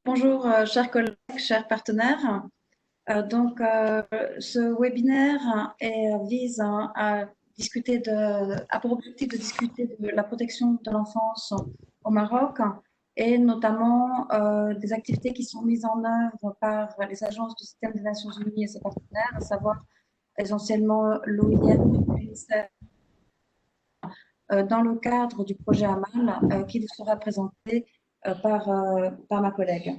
Bonjour, chers collègues, chers partenaires. Ce webinaire vise à discuter a pour objectif de discuter de la protection de l'enfance au Maroc et notamment des activités qui sont mises en œuvre par les agences du système des Nations Unies et ses partenaires, à savoir essentiellement l'OIM, l'UNICEF, dans le cadre du projet Amal qui vous sera présenté par ma collègue.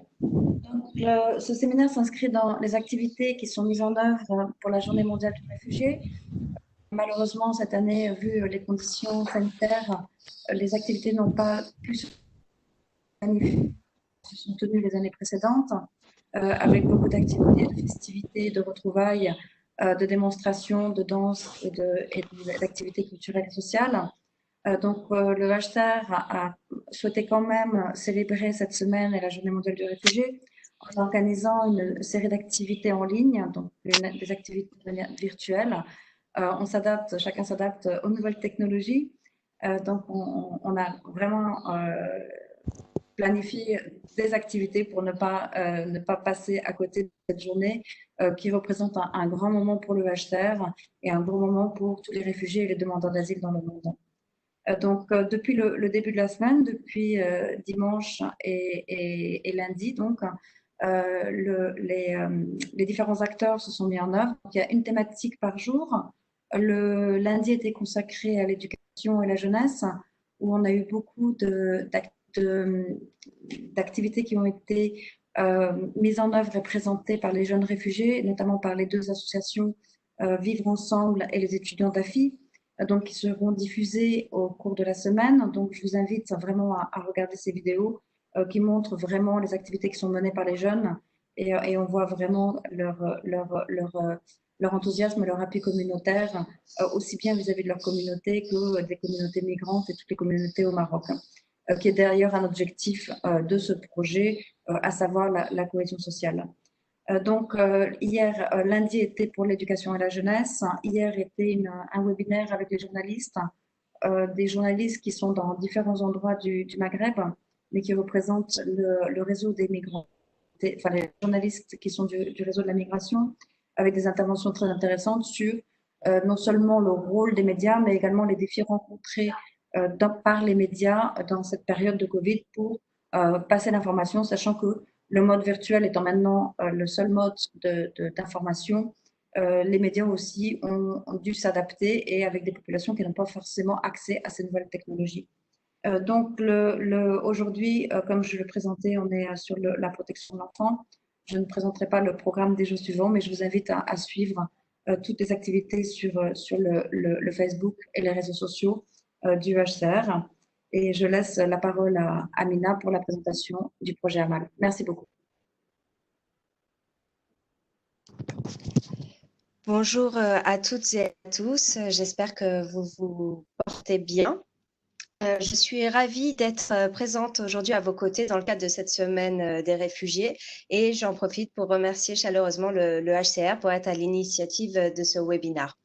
Ce séminaire s'inscrit dans les activités qui sont mises en œuvre pour la Journée mondiale du réfugié. Malheureusement, cette année, vu les conditions sanitaires, les activités n'ont pas pu se planifier, se sont tenues les années précédentes, avec beaucoup d'activités, de festivités, de retrouvailles, de démonstrations, de danse et d'activités culturelles et sociales. Le HCR a souhaité quand même célébrer cette semaine et la Journée mondiale du réfugié en organisant une série d'activités en ligne, donc des activités virtuelles. Chacun s'adapte aux nouvelles technologies. On a vraiment planifié des activités pour ne pas passer à côté de cette journée qui représente un grand moment pour le HCR et un bon moment pour tous les réfugiés et les demandeurs d'asile dans le monde. Depuis le début de la semaine, depuis dimanche et lundi, les différents acteurs se sont mis en œuvre. Donc, il y a une thématique par jour. Le lundi était consacré à l'éducation et la jeunesse, où on a eu beaucoup d'activités qui ont été mises en œuvre et présentées par les jeunes réfugiés, notamment par les deux associations Vivre Ensemble et les étudiants d'AFI, qui seront diffusées au cours de la semaine. Donc, je vous invite vraiment à regarder ces vidéos qui montrent vraiment les activités qui sont menées par les jeunes et on voit vraiment leur enthousiasme, leur appui communautaire, aussi bien vis-à-vis de leur communauté que des communautés migrantes et toutes les communautés au Maroc, qui est d'ailleurs un objectif de ce projet, à savoir la cohésion sociale. Hier, lundi était pour l'éducation et la jeunesse. Hier était un webinaire avec les journalistes, des journalistes qui sont dans différents endroits du Maghreb, mais qui représentent le réseau des migrants, enfin les journalistes qui sont du réseau de la migration, avec des interventions très intéressantes sur non seulement le rôle des médias, mais également les défis rencontrés par les médias dans cette période de Covid pour passer l'information, sachant que le mode virtuel étant maintenant le seul mode d'information, les médias aussi ont dû s'adapter et avec des populations qui n'ont pas forcément accès à ces nouvelles technologies. Aujourd'hui, comme je le présentais, on est sur la protection de l'enfant. Je ne présenterai pas le programme des jours suivants, mais je vous invite à suivre toutes les activités sur le Facebook et les réseaux sociaux du HCR. Et je laisse la parole à Amina pour la présentation du projet Amal. Merci beaucoup. Bonjour à toutes et à tous, j'espère que vous vous portez bien. Je suis ravie d'être présente aujourd'hui à vos côtés dans le cadre de cette semaine des réfugiés et j'en profite pour remercier chaleureusement le HCR pour être à l'initiative de ce webinaire.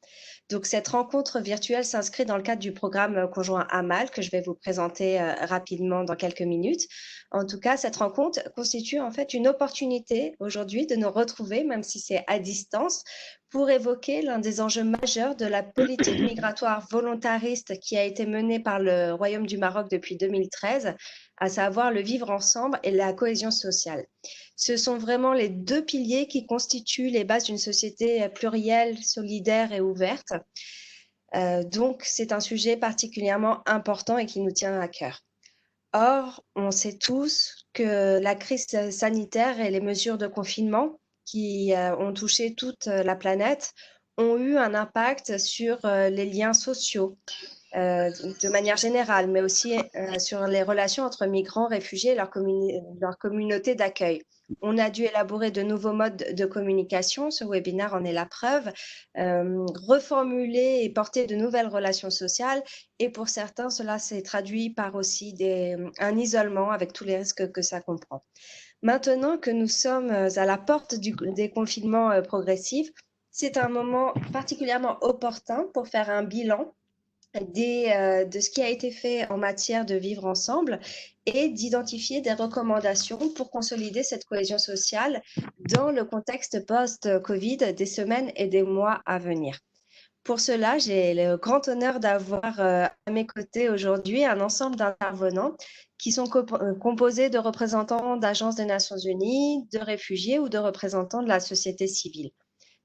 Donc, cette rencontre virtuelle s'inscrit dans le cadre du programme conjoint Amal que je vais vous présenter rapidement dans quelques minutes. En tout cas, cette rencontre constitue en fait une opportunité aujourd'hui de nous retrouver, même si c'est à distance, pour évoquer l'un des enjeux majeurs de la politique migratoire volontariste qui a été menée par le Royaume du Maroc depuis 2013, à savoir le vivre ensemble et la cohésion sociale. Ce sont vraiment les deux piliers qui constituent les bases d'une société plurielle, solidaire et ouverte. Donc, c'est un sujet particulièrement important et qui nous tient à cœur. Or, on sait tous que la crise sanitaire et les mesures de confinement qui ont touché toute la planète ont eu un impact sur les liens sociaux de manière générale, mais aussi sur les relations entre migrants, réfugiés et leur communauté d'accueil. On a dû élaborer de nouveaux modes de communication, ce webinaire en est la preuve, reformuler et porter de nouvelles relations sociales et pour certains, cela s'est traduit par aussi un isolement avec tous les risques que ça comprend. Maintenant que nous sommes à la porte des confinements progressifs, c'est un moment particulièrement opportun pour faire un bilan de ce qui a été fait en matière de vivre ensemble et d'identifier des recommandations pour consolider cette cohésion sociale dans le contexte post-Covid des semaines et des mois à venir. Pour cela, j'ai le grand honneur d'avoir à mes côtés aujourd'hui un ensemble d'intervenants qui sont composés de représentants d'agences des Nations Unies, de réfugiés ou de représentants de la société civile.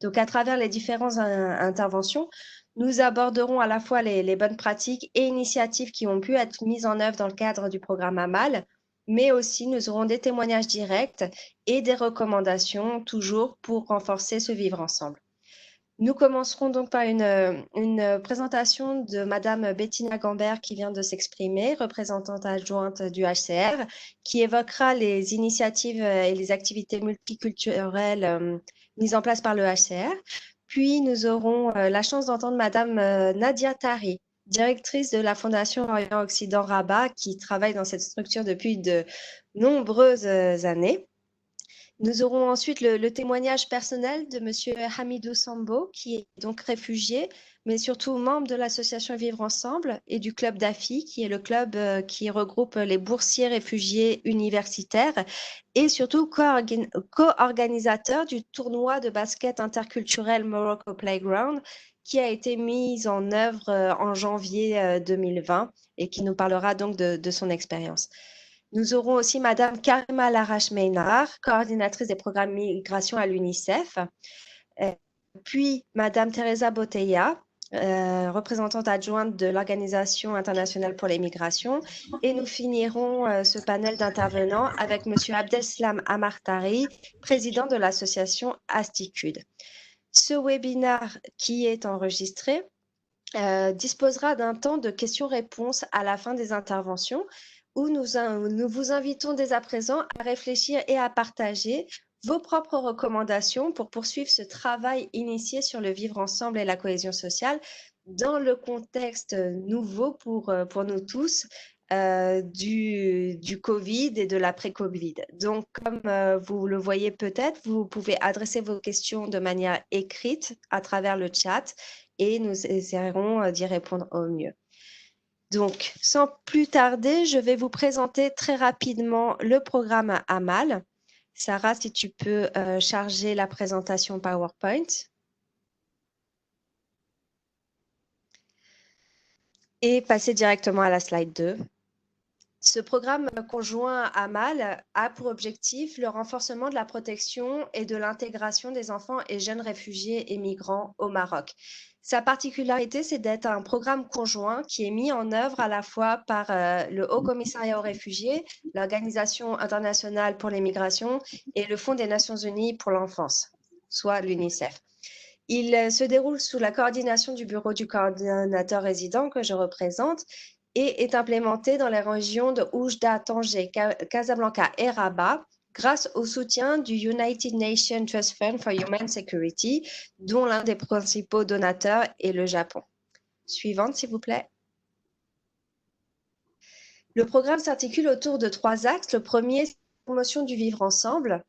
Donc, à travers les différentes interventions, nous aborderons à la fois les bonnes pratiques et initiatives qui ont pu être mises en œuvre dans le cadre du programme AMAL, mais aussi nous aurons des témoignages directs et des recommandations toujours pour renforcer ce vivre ensemble. Nous commencerons donc par une présentation de Madame Bettina Gambert qui vient de s'exprimer, représentante adjointe du HCR, qui évoquera les initiatives et les activités multiculturelles mises en place par le HCR. Puis nous aurons la chance d'entendre Madame Nadia Tari, directrice de la Fondation Orient-Occident Rabat, qui travaille dans cette structure depuis de nombreuses années. Nous aurons ensuite le témoignage personnel de Monsieur Hamidou Sambo, qui est donc réfugié, mais surtout membre de l'association Vivre Ensemble et du club d'AFI, qui est le club qui regroupe les boursiers réfugiés universitaires et surtout co-organisateur du tournoi de basket interculturel Morocco Playground, qui a été mis en œuvre en janvier 2020 et qui nous parlera donc de son expérience. Nous aurons aussi Madame Karima Larache-Ménard, coordinatrice des programmes migration à l'UNICEF, puis Madame Teresa Botella, représentante adjointe de l'Organisation internationale pour les migrations, et nous finirons ce panel d'intervenants avec Monsieur Abdeslam Amartari, président de l'association Asticude. Ce webinaire qui est enregistré disposera d'un temps de questions-réponses à la fin des interventions, où nous vous invitons dès à présent à réfléchir et à partager vos propres recommandations pour poursuivre ce travail initié sur le vivre ensemble et la cohésion sociale dans le contexte nouveau pour nous tous du Covid et de l'après-Covid. Donc, comme vous le voyez peut-être, vous pouvez adresser vos questions de manière écrite à travers le chat et nous essaierons d'y répondre au mieux. Donc, sans plus tarder, je vais vous présenter très rapidement le programme AMAL. Sarah, si tu peux charger la présentation PowerPoint. Et passer directement à la slide 2. Ce programme conjoint AMAL a pour objectif le renforcement de la protection et de l'intégration des enfants et jeunes réfugiés et migrants au Maroc. Sa particularité, c'est d'être un programme conjoint qui est mis en œuvre à la fois par le Haut Commissariat aux réfugiés, l'Organisation internationale pour les migrations et le Fonds des Nations unies pour l'enfance, soit l'UNICEF. Il se déroule sous la coordination du bureau du coordinateur résident que je représente et est implémenté dans les régions de Oujda, Tanger, Casablanca et Rabat, grâce au soutien du United Nations Trust Fund for Human Security, dont l'un des principaux donateurs est le Japon. Suivante, s'il vous plaît. Le programme s'articule autour de 3 axes. Le premier, c'est la promotion du vivre ensemble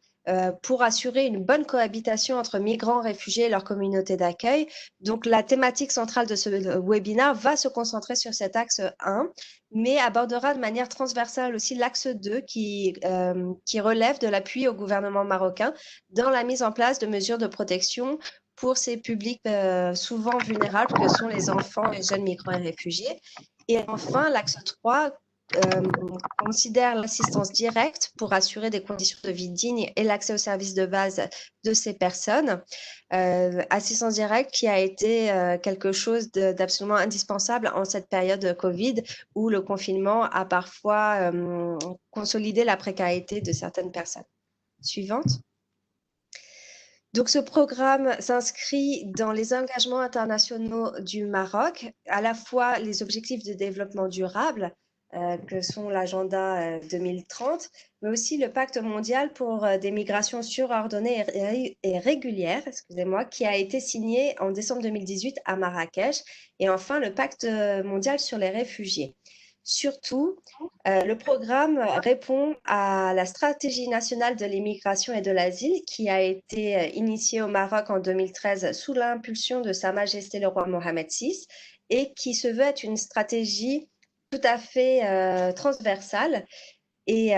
pour assurer une bonne cohabitation entre migrants, réfugiés et leur communauté d'accueil. Donc, la thématique centrale de ce webinaire va se concentrer sur cet axe 1, mais abordera de manière transversale aussi l'axe 2 qui relève de l'appui au gouvernement marocain dans la mise en place de mesures de protection pour ces publics souvent vulnérables que sont les enfants et jeunes migrants et réfugiés. Et enfin, l'axe 3 considère l'assistance directe pour assurer des conditions de vie dignes et l'accès aux services de base de ces personnes. Assistance directe qui a été quelque chose d'absolument indispensable en cette période de Covid où le confinement a parfois consolidé la précarité de certaines personnes. Suivante. Donc, ce programme s'inscrit dans les engagements internationaux du Maroc, à la fois les objectifs de développement durable, que sont l'agenda 2030, mais aussi le pacte mondial pour des migrations surordonnées et régulières, excusez-moi, qui a été signé en décembre 2018 à Marrakech, et enfin le pacte mondial sur les réfugiés. Surtout, le programme répond à la stratégie nationale de l'immigration et de l'asile qui a été initiée au Maroc en 2013 sous l'impulsion de Sa Majesté le roi Mohamed VI et qui se veut être une stratégie tout à fait transversale. Et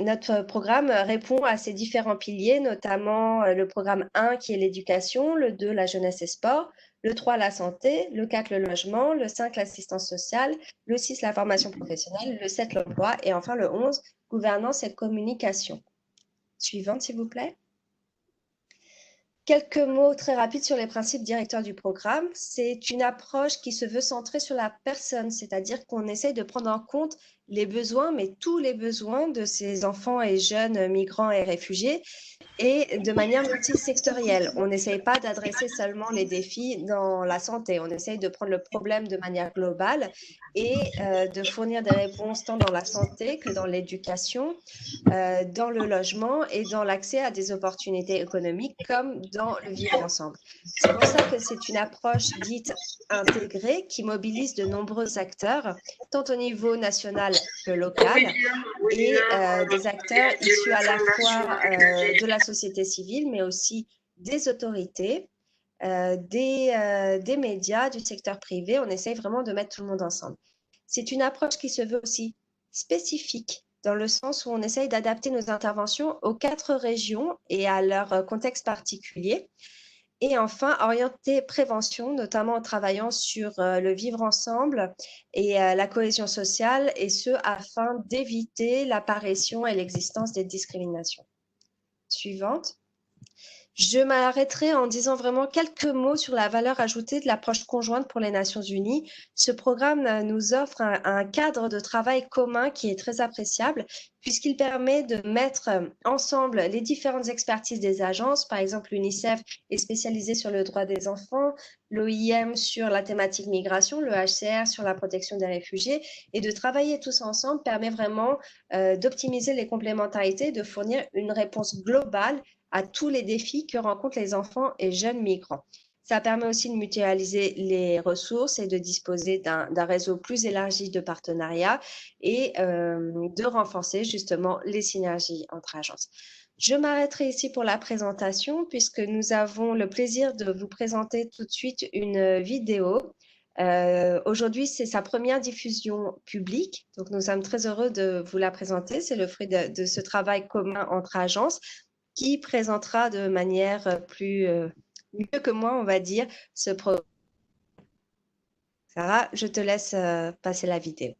notre programme répond à ces différents piliers, notamment le programme 1 qui est l'éducation, le 2 la jeunesse et sport, le 3 la santé, le 4 le logement, le 5 l'assistance sociale, le 6 la formation professionnelle, le 7 l'emploi et enfin le 11 gouvernance et communication. Suivante, s'il vous plaît. Quelques mots très rapides sur les principes directeurs du programme. C'est une approche qui se veut centrée sur la personne, c'est-à-dire qu'on essaye de prendre en compte les besoins, mais tous les besoins de ces enfants et jeunes migrants et réfugiés, et de manière multisectorielle. On n'essaye pas d'adresser seulement les défis dans la santé, on essaye de prendre le problème de manière globale et de fournir des réponses tant dans la santé que dans l'éducation, dans le logement et dans l'accès à des opportunités économiques comme dans le vivre ensemble. C'est pour ça que c'est une approche dite intégrée qui mobilise de nombreux acteurs, tant au niveau national que local, et des acteurs issus à la fois de la société civile, mais aussi des autorités, des médias, du secteur privé. On essaye vraiment de mettre tout le monde ensemble. C'est une approche qui se veut aussi spécifique, dans le sens où on essaye d'adapter nos interventions aux 4 régions et à leur contexte particulier. Et enfin, orienter prévention, notamment en travaillant sur le vivre ensemble et la cohésion sociale, et ce, afin d'éviter l'apparition et l'existence des discriminations. Suivante. Je m'arrêterai en disant vraiment quelques mots sur la valeur ajoutée de l'approche conjointe pour les Nations Unies. Ce programme nous offre un cadre de travail commun qui est très appréciable puisqu'il permet de mettre ensemble les différentes expertises des agences. Par exemple, l'UNICEF est spécialisé sur le droit des enfants, l'OIM sur la thématique migration, le HCR sur la protection des réfugiés. Et de travailler tous ensemble permet vraiment d'optimiser les complémentarités, de fournir une réponse globale à tous les défis que rencontrent les enfants et jeunes migrants. Ça permet aussi de mutualiser les ressources et de disposer d'un réseau plus élargi de partenariats et de renforcer justement les synergies entre agences. Je m'arrêterai ici pour la présentation puisque nous avons le plaisir de vous présenter tout de suite une vidéo. Aujourd'hui, c'est sa première diffusion publique, donc nous sommes très heureux de vous la présenter. C'est le fruit de ce travail commun entre agences qui présentera de manière mieux que moi, on va dire, ce programme. Sarah, je te laisse passer la vidéo.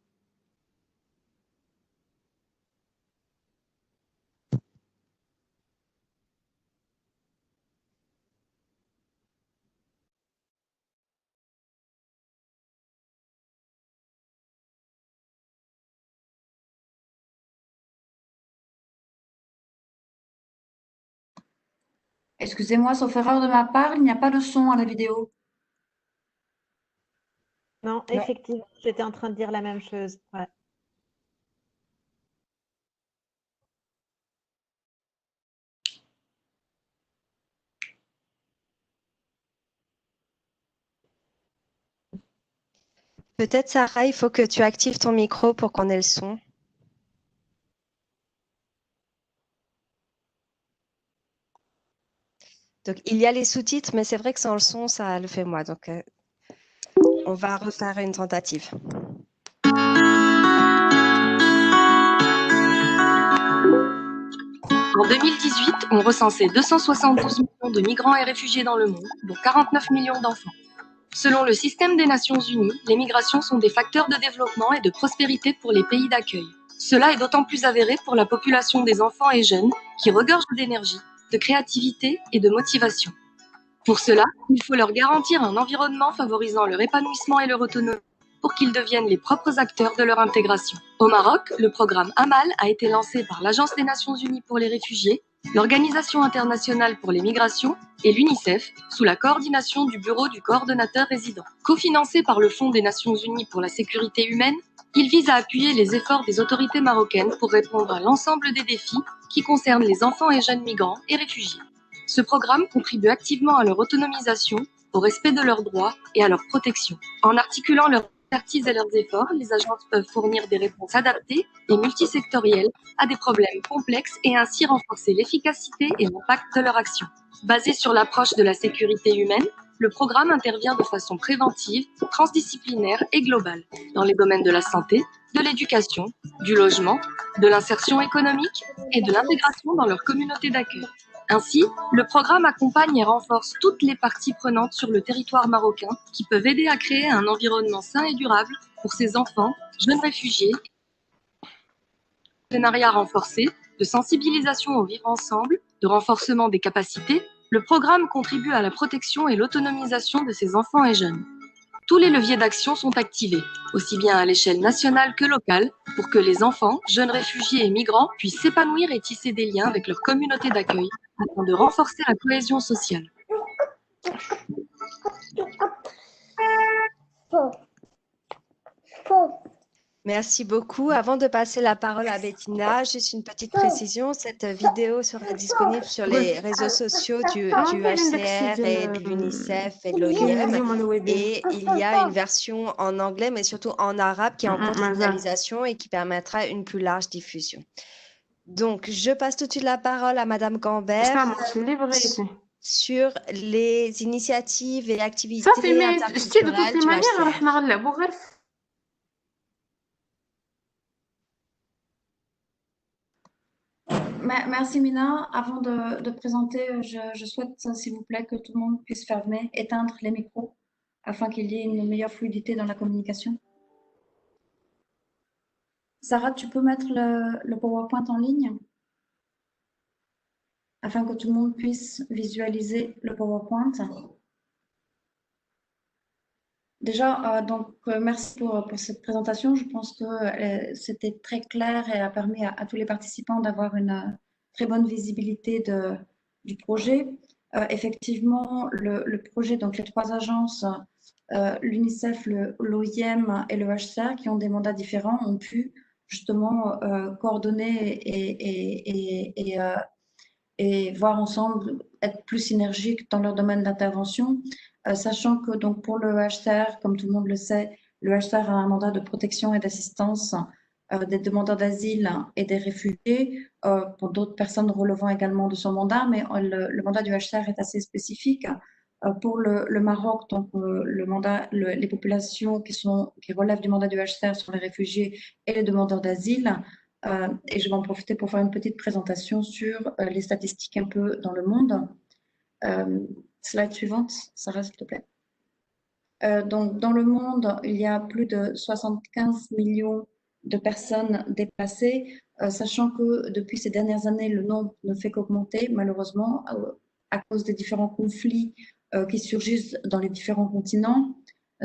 Excusez-moi, sauf erreur de ma part, il n'y a pas de son à la vidéo. Non, effectivement, j'étais en train de dire la même chose. Ouais. Peut-être, Sarah, il faut que tu actives ton micro pour qu'on ait le son. Donc, il y a les sous-titres, mais c'est vrai que sans le son, ça le fait moi. Donc, on va refaire une tentative. En 2018, on recensait 272 millions de migrants et réfugiés dans le monde, dont 49 millions d'enfants. Selon le système des Nations Unies, les migrations sont des facteurs de développement et de prospérité pour les pays d'accueil. Cela est d'autant plus avéré pour la population des enfants et jeunes qui regorgent d'énergie, de créativité et de motivation. Pour cela, il faut leur garantir un environnement favorisant leur épanouissement et leur autonomie pour qu'ils deviennent les propres acteurs de leur intégration. Au Maroc, le programme AMAL a été lancé par l'Agence des Nations Unies pour les réfugiés, l'Organisation internationale pour les migrations et l'UNICEF, sous la coordination du Bureau du coordonnateur résident. Cofinancé par le Fonds des Nations Unies pour la sécurité humaine, il vise à appuyer les efforts des autorités marocaines pour répondre à l'ensemble des défis qui concernent les enfants et jeunes migrants et réfugiés. Ce programme contribue activement à leur autonomisation, au respect de leurs droits et à leur protection. En articulant leur expertise et leurs efforts, les agences peuvent fournir des réponses adaptées et multisectorielles à des problèmes complexes et ainsi renforcer l'efficacité et l'impact de leur action. Basée sur l'approche de la sécurité humaine, le programme intervient de façon préventive, transdisciplinaire et globale dans les domaines de la santé, de l'éducation, du logement, de l'insertion économique et de l'intégration dans leur communauté d'accueil. Ainsi, le programme accompagne et renforce toutes les parties prenantes sur le territoire marocain qui peuvent aider à créer un environnement sain et durable pour ces enfants, jeunes réfugiés. Partenariat renforcé, de sensibilisation au vivre ensemble, de renforcement des capacités, le programme contribue à la protection et l'autonomisation de ces enfants et jeunes. Tous les leviers d'action sont activés, aussi bien à l'échelle nationale que locale, pour que les enfants, jeunes réfugiés et migrants puissent s'épanouir et tisser des liens avec leur communauté d'accueil, afin de renforcer la cohésion sociale. Merci beaucoup. Avant de passer la parole à Bettina, juste une petite précision. Cette vidéo sera disponible sur les réseaux sociaux du HCR et de l'UNICEF et de l'OIM. Et il y a une version en anglais, mais surtout en arabe, qui est en cours de finalisation et qui permettra une plus large diffusion. Donc, je passe tout de suite la parole à Madame Gambert sur les initiatives et activités interculturelles du HCR. Merci Mina. Avant de présenter, je souhaite, s'il vous plaît, que tout le monde puisse éteindre les micros afin qu'il y ait une meilleure fluidité dans la communication. Sarah, tu peux mettre le PowerPoint en ligne afin que tout le monde puisse visualiser le PowerPoint. Déjà, merci pour cette présentation. Je pense que c'était très clair et a permis à tous les participants d'avoir une très bonne visibilité du projet. Effectivement, le projet, donc les trois agences, l'UNICEF, l'OIM et le HCR, qui ont des mandats différents, ont pu justement coordonner et voir ensemble, être plus synergiques dans leur domaine d'intervention. Sachant que donc pour le HCR, comme tout le monde le sait, le HCR a un mandat de protection et d'assistance des demandeurs d'asile et des réfugiés, pour d'autres personnes relevant également de son mandat, mais le mandat du HCR est assez spécifique. Pour le Maroc, donc les populations qui relèvent du mandat du HCR sont les réfugiés et les demandeurs d'asile. Et je vais en profiter pour faire une petite présentation sur les statistiques un peu dans le monde. Slide suivante, Sarah, s'il te plaît. Donc, dans le monde, il y a plus de 75 millions de personnes déplacées, sachant que depuis ces dernières années, le nombre ne fait qu'augmenter, malheureusement, à cause des différents conflits qui surgissent dans les différents continents.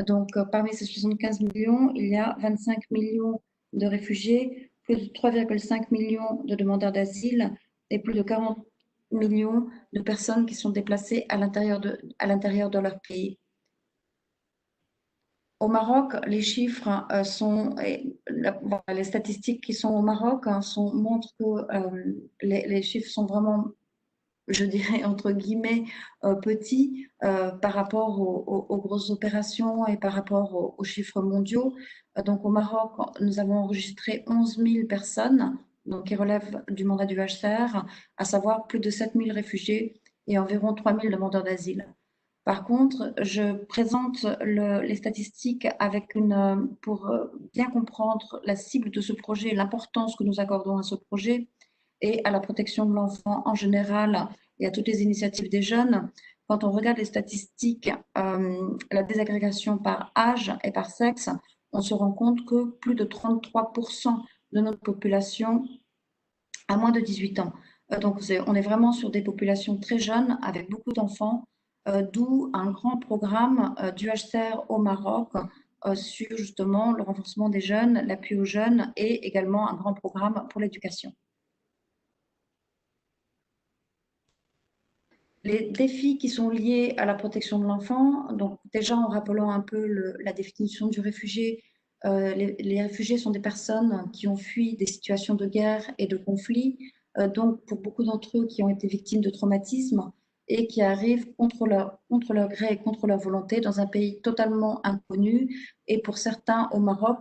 Donc, parmi ces 75 millions, il y a 25 millions de réfugiés, plus de 3,5 millions de demandeurs d'asile et plus de 40 millions de personnes qui sont déplacées à l'intérieur de leur pays. Au Maroc, les chiffres les statistiques qui sont au Maroc montrent que les chiffres sont vraiment, je dirais, entre guillemets, petits par rapport aux grosses opérations et par rapport aux chiffres mondiaux. Donc au Maroc, nous avons enregistré 11 000 personnes donc, qui relèvent du mandat du HCR, à savoir plus de 7 000 réfugiés et environ 3 000 demandeurs d'asile. Par contre, je présente les statistiques pour bien comprendre la cible de ce projet, l'importance que nous accordons à ce projet et à la protection de l'enfant en général et à toutes les initiatives des jeunes. Quand on regarde les statistiques, la désagrégation par âge et par sexe, on se rend compte que plus de 33% de notre population a moins de 18 ans. Donc, on est vraiment sur des populations très jeunes avec beaucoup d'enfants, d'où un grand programme du HCR au Maroc sur justement le renforcement des jeunes, l'appui aux jeunes et également un grand programme pour l'éducation. Les défis qui sont liés à la protection de l'enfant, donc déjà en rappelant un peu la définition du réfugié, les réfugiés sont des personnes qui ont fui des situations de guerre et de conflit, donc pour beaucoup d'entre eux qui ont été victimes de traumatismes et qui arrivent contre leur gré et contre leur volonté dans un pays totalement inconnu et pour certains au Maroc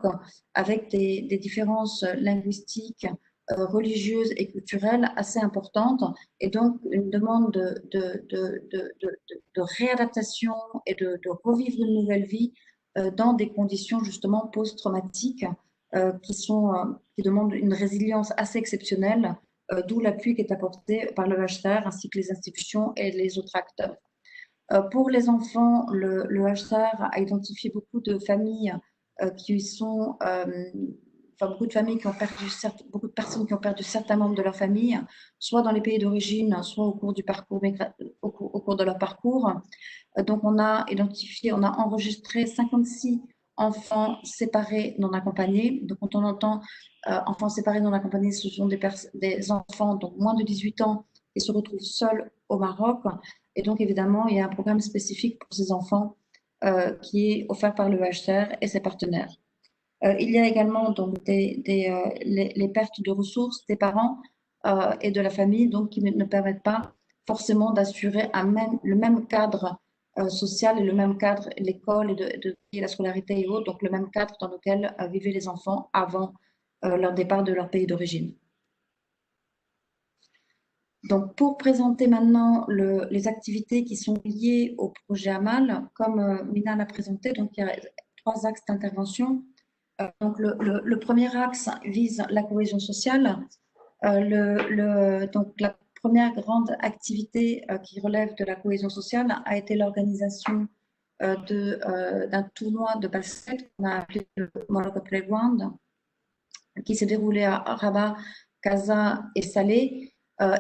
avec des différences linguistiques religieuse et culturelle assez importante, et donc une demande de réadaptation et de revivre une nouvelle vie dans des conditions justement post-traumatiques qui demandent une résilience assez exceptionnelle, d'où l'appui qui est apporté par le HCR ainsi que les institutions et les autres acteurs. Pour les enfants, le HCR a identifié beaucoup de familles qui sont, enfin beaucoup de familles qui ont perdu, beaucoup de personnes qui ont perdu certains membres de leur famille, soit dans les pays d'origine, soit au cours du parcours, au cours de leur parcours. Donc on a identifié, on a enregistré 56 enfants séparés non accompagnés. Donc quand on entend enfants séparés non accompagnés, ce sont des enfants donc moins de 18 ans qui se retrouvent seuls au Maroc. Et donc évidemment, il y a un programme spécifique pour ces enfants qui est offert par le HCR et ses partenaires. Il y a également donc les pertes de ressources des parents et de la famille, donc qui ne permettent pas forcément d'assurer le même cadre social et le même cadre, l'école et la scolarité et autres, donc le même cadre dans lequel vivaient les enfants avant leur départ de leur pays d'origine. Donc, pour présenter maintenant les activités qui sont liées au projet AMAL, comme Mina l'a présenté, donc il y a 3 axes d'intervention. Donc, le premier axe vise la cohésion sociale. Donc, la première grande activité qui relève de la cohésion sociale a été l'organisation d'un tournoi de basket qu'on a appelé le Morocco Playground, qui s'est déroulé à Rabat, Casa et Salé,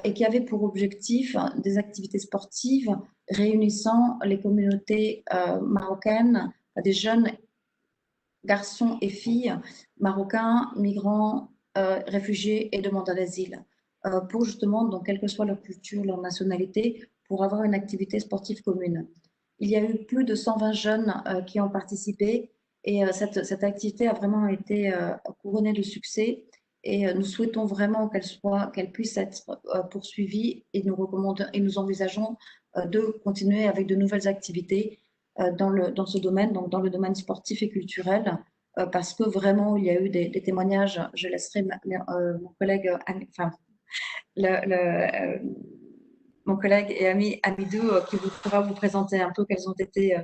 et qui avait pour objectif des activités sportives réunissant les communautés marocaines, des jeunes garçons et filles marocains, migrants, réfugiés et demandeurs d'asile, pour justement, donc, quelle que soit leur culture, leur nationalité, pour avoir une activité sportive commune. Il y a eu plus de 120 jeunes qui ont participé, et cette activité a vraiment été couronnée de succès, et nous souhaitons vraiment qu'elle puisse être poursuivie, et nous envisageons de continuer avec de nouvelles activités dans ce domaine, donc dans le domaine sportif et culturel, parce que vraiment il y a eu des témoignages. Je laisserai mon collègue, enfin, mon collègue et ami Amidou qui pourra vous présenter un peu quelles ont été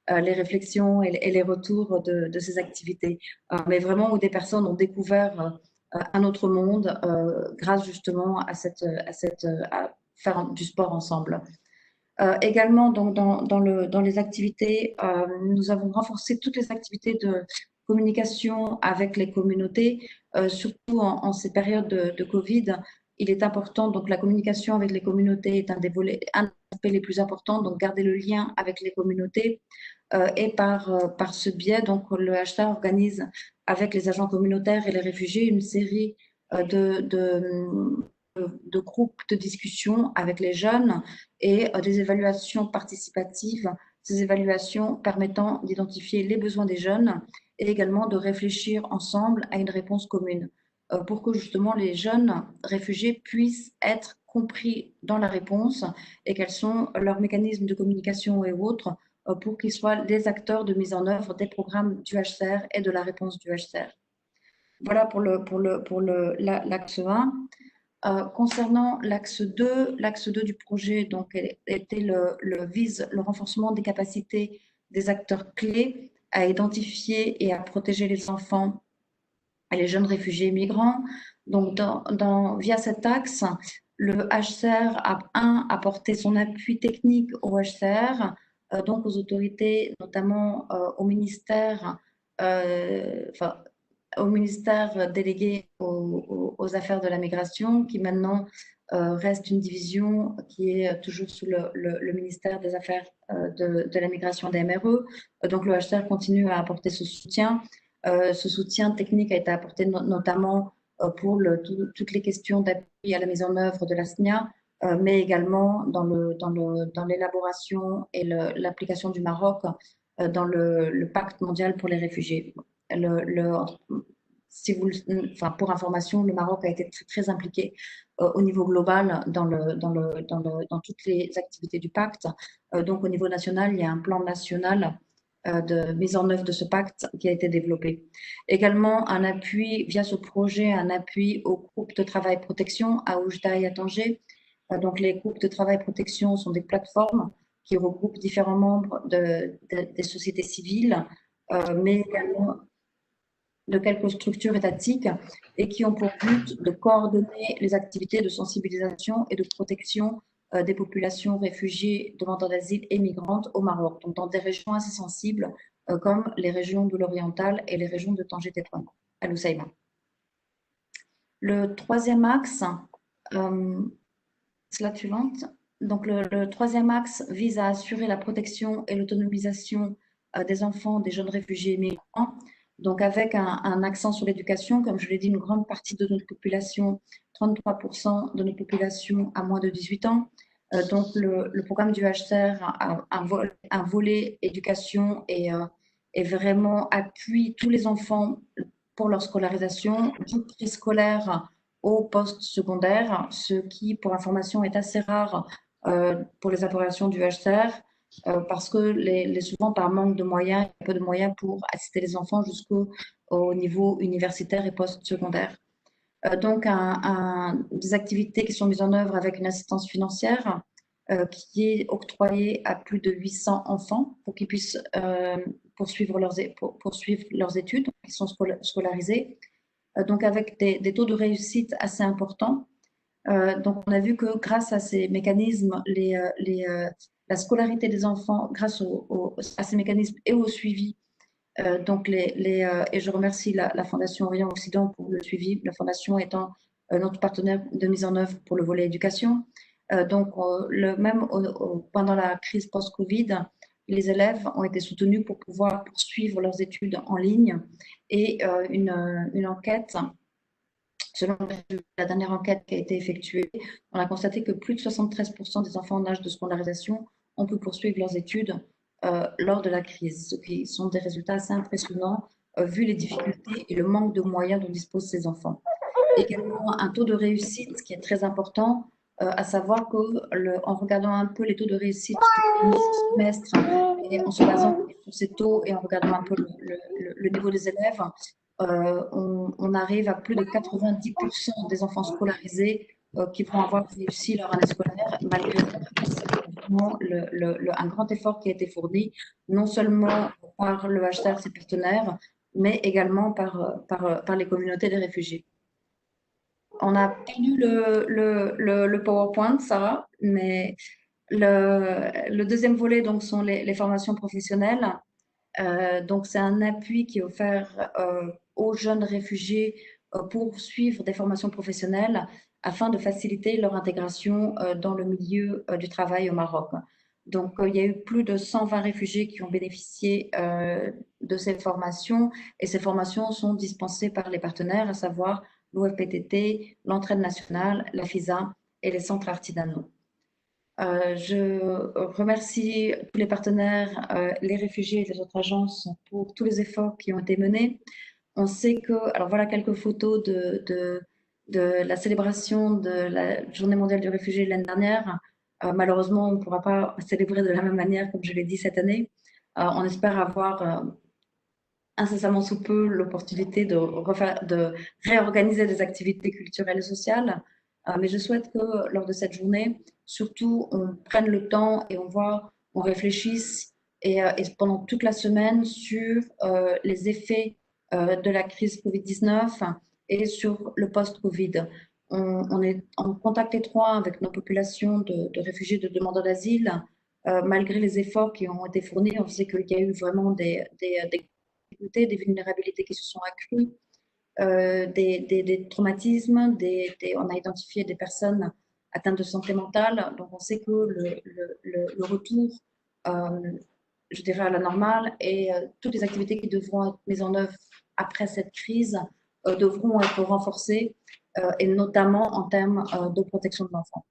les réflexions et les retours de ces activités, mais vraiment où des personnes ont découvert un autre monde grâce justement à faire du sport ensemble. Également, donc, dans les activités, nous avons renforcé toutes les activités de communication avec les communautés, surtout en ces périodes de Covid. Il est important, donc la communication avec les communautés est un des aspects les plus importants, donc garder le lien avec les communautés. Et par ce biais, donc, le HCR organise avec les agents communautaires et les réfugiés une série de groupes de discussion avec les jeunes et des évaluations participatives, ces évaluations permettant d'identifier les besoins des jeunes et également de réfléchir ensemble à une réponse commune pour que justement les jeunes réfugiés puissent être compris dans la réponse et quels sont leurs mécanismes de communication et autres pour qu'ils soient les acteurs de mise en œuvre des programmes du HCR et de la réponse du HCR. Voilà pour l'axe 1. Concernant l'axe 2 du projet, donc, vise le renforcement des capacités des acteurs clés à identifier et à protéger les enfants et les jeunes réfugiés et migrants. Donc, via cet axe, le HCR a apporté son appui technique au HCR, donc aux autorités, notamment au ministère, au ministère délégué aux affaires de la migration, qui maintenant reste une division qui est toujours sous le ministère des Affaires de la migration des MRE. Donc le HCR continue à apporter ce soutien. Ce soutien technique a été apporté notamment pour toutes les questions d'appui à la mise en œuvre de la SNIA, mais également dans l'élaboration et l'application du Maroc dans le pacte mondial pour les réfugiés. Pour information, le Maroc a été très impliqué au niveau global dans toutes les activités du pacte. Donc, au niveau national, il y a un plan national de mise en œuvre de ce pacte qui a été développé. Également, un appui via ce projet, un appui aux groupes de travail protection à Oujda et à Tanger. Donc, les groupes de travail protection sont des plateformes qui regroupent différents membres des sociétés civiles, mais également de quelques structures étatiques et qui ont pour but de coordonner les activités de sensibilisation et de protection des populations réfugiées, demandeurs d'asile et migrantes au Maroc, donc dans des régions assez sensibles comme les régions de l'Oriental et les régions de Tanger-Tétouan, à Loussaïba. Le troisième axe, slide suivante. Donc le troisième axe vise à assurer la protection et l'autonomisation des enfants, des jeunes réfugiés et migrants. Donc avec un accent sur l'éducation, comme je l'ai dit, une grande partie de notre population, 33% de notre population a moins de 18 ans. Donc le programme du HCR a un volet éducation et vraiment appuie tous les enfants pour leur scolarisation, du préscolaire au post-secondaire, ce qui, pour information, est assez rare pour les opérations du HCR. Parce que souvent, par manque de moyens, il y a peu de moyens pour assister les enfants jusqu'au niveau universitaire et post-secondaire. Donc, des activités qui sont mises en œuvre avec une assistance financière qui est octroyée à plus de 800 enfants pour qu'ils puissent poursuivre leurs études, qui sont scolarisés. Donc, avec des taux de réussite assez importants. Donc, on a vu que grâce à ces mécanismes, la scolarité des enfants, grâce à ces mécanismes et au suivi, et je remercie la Fondation Orient-Occident pour le suivi, la Fondation étant notre partenaire de mise en œuvre pour le volet éducation. Même pendant la crise post-Covid, les élèves ont été soutenus pour pouvoir poursuivre leurs études en ligne et une enquête, selon la dernière enquête qui a été effectuée, on a constaté que plus de 73% des enfants en âge de scolarisation ont pu poursuivre leurs études lors de la crise, ce qui sont des résultats assez impressionnants vu les difficultés et le manque de moyens dont disposent ces enfants. Également, un taux de réussite qui est très important, à savoir qu'en regardant un peu les taux de réussite du semestre et en se basant sur ces taux et en regardant un peu le niveau des élèves, on arrive à plus de 90% des enfants scolarisés qui vont avoir réussi leur année scolaire, malgré un grand effort qui a été fourni, non seulement par le HCR, ses partenaires, mais également par les communautés des réfugiés. On a perdu le PowerPoint, Sarah, mais le deuxième volet donc, sont les formations professionnelles. Donc, c'est un appui qui est offert aux jeunes réfugiés pour suivre des formations professionnelles afin de faciliter leur intégration dans le milieu du travail au Maroc. Donc, il y a eu plus de 120 réfugiés qui ont bénéficié de ces formations et ces formations sont dispensées par les partenaires, à savoir l'OFPTT, l'Entraide nationale, la FISA et les centres artisanaux. Je remercie tous les partenaires, les réfugiés et les autres agences pour tous les efforts qui ont été menés. On sait que, alors voilà quelques photos de la célébration de la Journée mondiale du réfugié l'année dernière. Malheureusement, on ne pourra pas célébrer de la même manière, comme je l'ai dit cette année. On espère avoir incessamment sous peu l'opportunité de réorganiser des activités culturelles et sociales. Mais je souhaite que lors de cette journée, surtout, on prenne le temps et on réfléchisse et pendant toute la semaine sur les effets de la crise Covid-19 et sur le post-Covid. On est en contact étroit avec nos populations de réfugiés, de demandeurs d'asile. Malgré les efforts qui ont été fournis, on sait qu'il y a eu vraiment des difficultés, des vulnérabilités qui se sont accrues, des traumatismes, on a identifié des personnes atteintes de santé mentale. Donc, on sait que le retour, je dirais, à la normale et toutes les activités qui devront être mises en œuvre après cette crise devront être renforcées et notamment en termes de protection de l'enfant.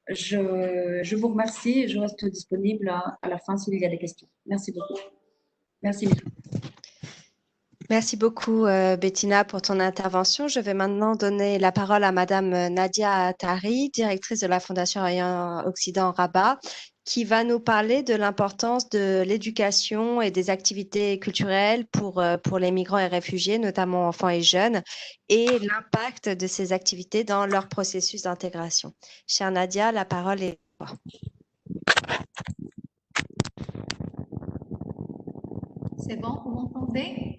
Je vous remercie et je reste disponible à la fin s'il y a des questions. Merci beaucoup. Merci. Merci beaucoup, Bettina, pour ton intervention. Je vais maintenant donner la parole à Madame Nadia Attari, directrice de la Fondation Orient-Occident Rabat, qui va nous parler de l'importance de l'éducation et des activités culturelles pour les migrants et réfugiés, notamment enfants et jeunes, et l'impact de ces activités dans leur processus d'intégration. Chère Nadia, la parole est à toi. C'est bon, vous m'entendez?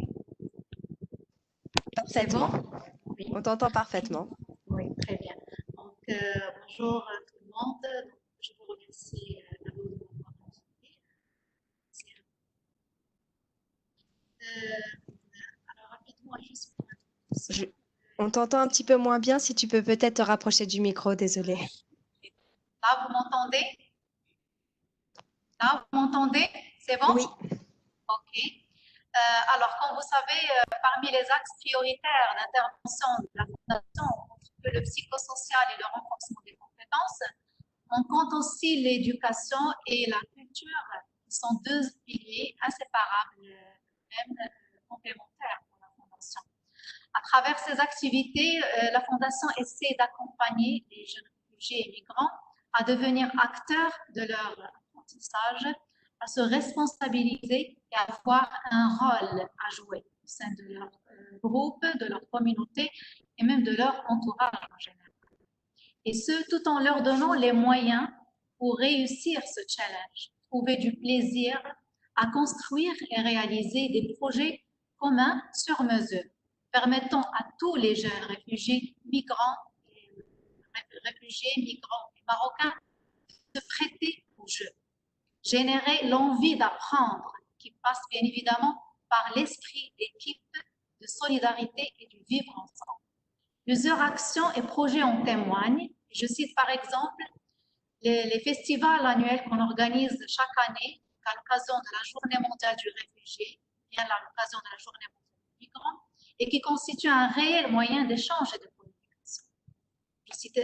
C'est bon? Parfaitement. Oui. On t'entend parfaitement. Oui, très bien. Donc, bonjour à tout le monde. Donc, je vous remercie d'abord de m'avoir invité. Alors, rapidement, juste pour introduction. On t'entend un petit peu moins bien. Si tu peux peut-être te rapprocher du micro, désolée. Là, vous m'entendez? Là, vous m'entendez? C'est bon? Oui. OK. Alors, comme vous savez, parmi les axes prioritaires d'intervention de la Fondation contre le psychosocial et le renforcement des compétences, on compte aussi l'éducation et la culture, qui sont deux piliers inséparables, même complémentaires pour la Fondation. À travers ces activités, la Fondation essaie d'accompagner les jeunes réfugiés et migrants à devenir acteurs de leur apprentissage, à se responsabiliser et à avoir un rôle à jouer au sein de leur groupe, de leur communauté et même de leur entourage en général. Et ce, tout en leur donnant les moyens pour réussir ce challenge, trouver du plaisir à construire et réaliser des projets communs sur mesure, permettant à tous les jeunes réfugiés, migrants et marocains de se prêter au jeu, générer l'envie d'apprendre qui passe bien évidemment par l'esprit d'équipe, de solidarité et de vivre ensemble. Plusieurs actions et projets en témoignent. Je cite par exemple les festivals annuels qu'on organise chaque année à l'occasion de la Journée mondiale du réfugié, bien à l'occasion de la Journée mondiale du migrant, et qui constituent un réel moyen d'échange et de communication. Je cite,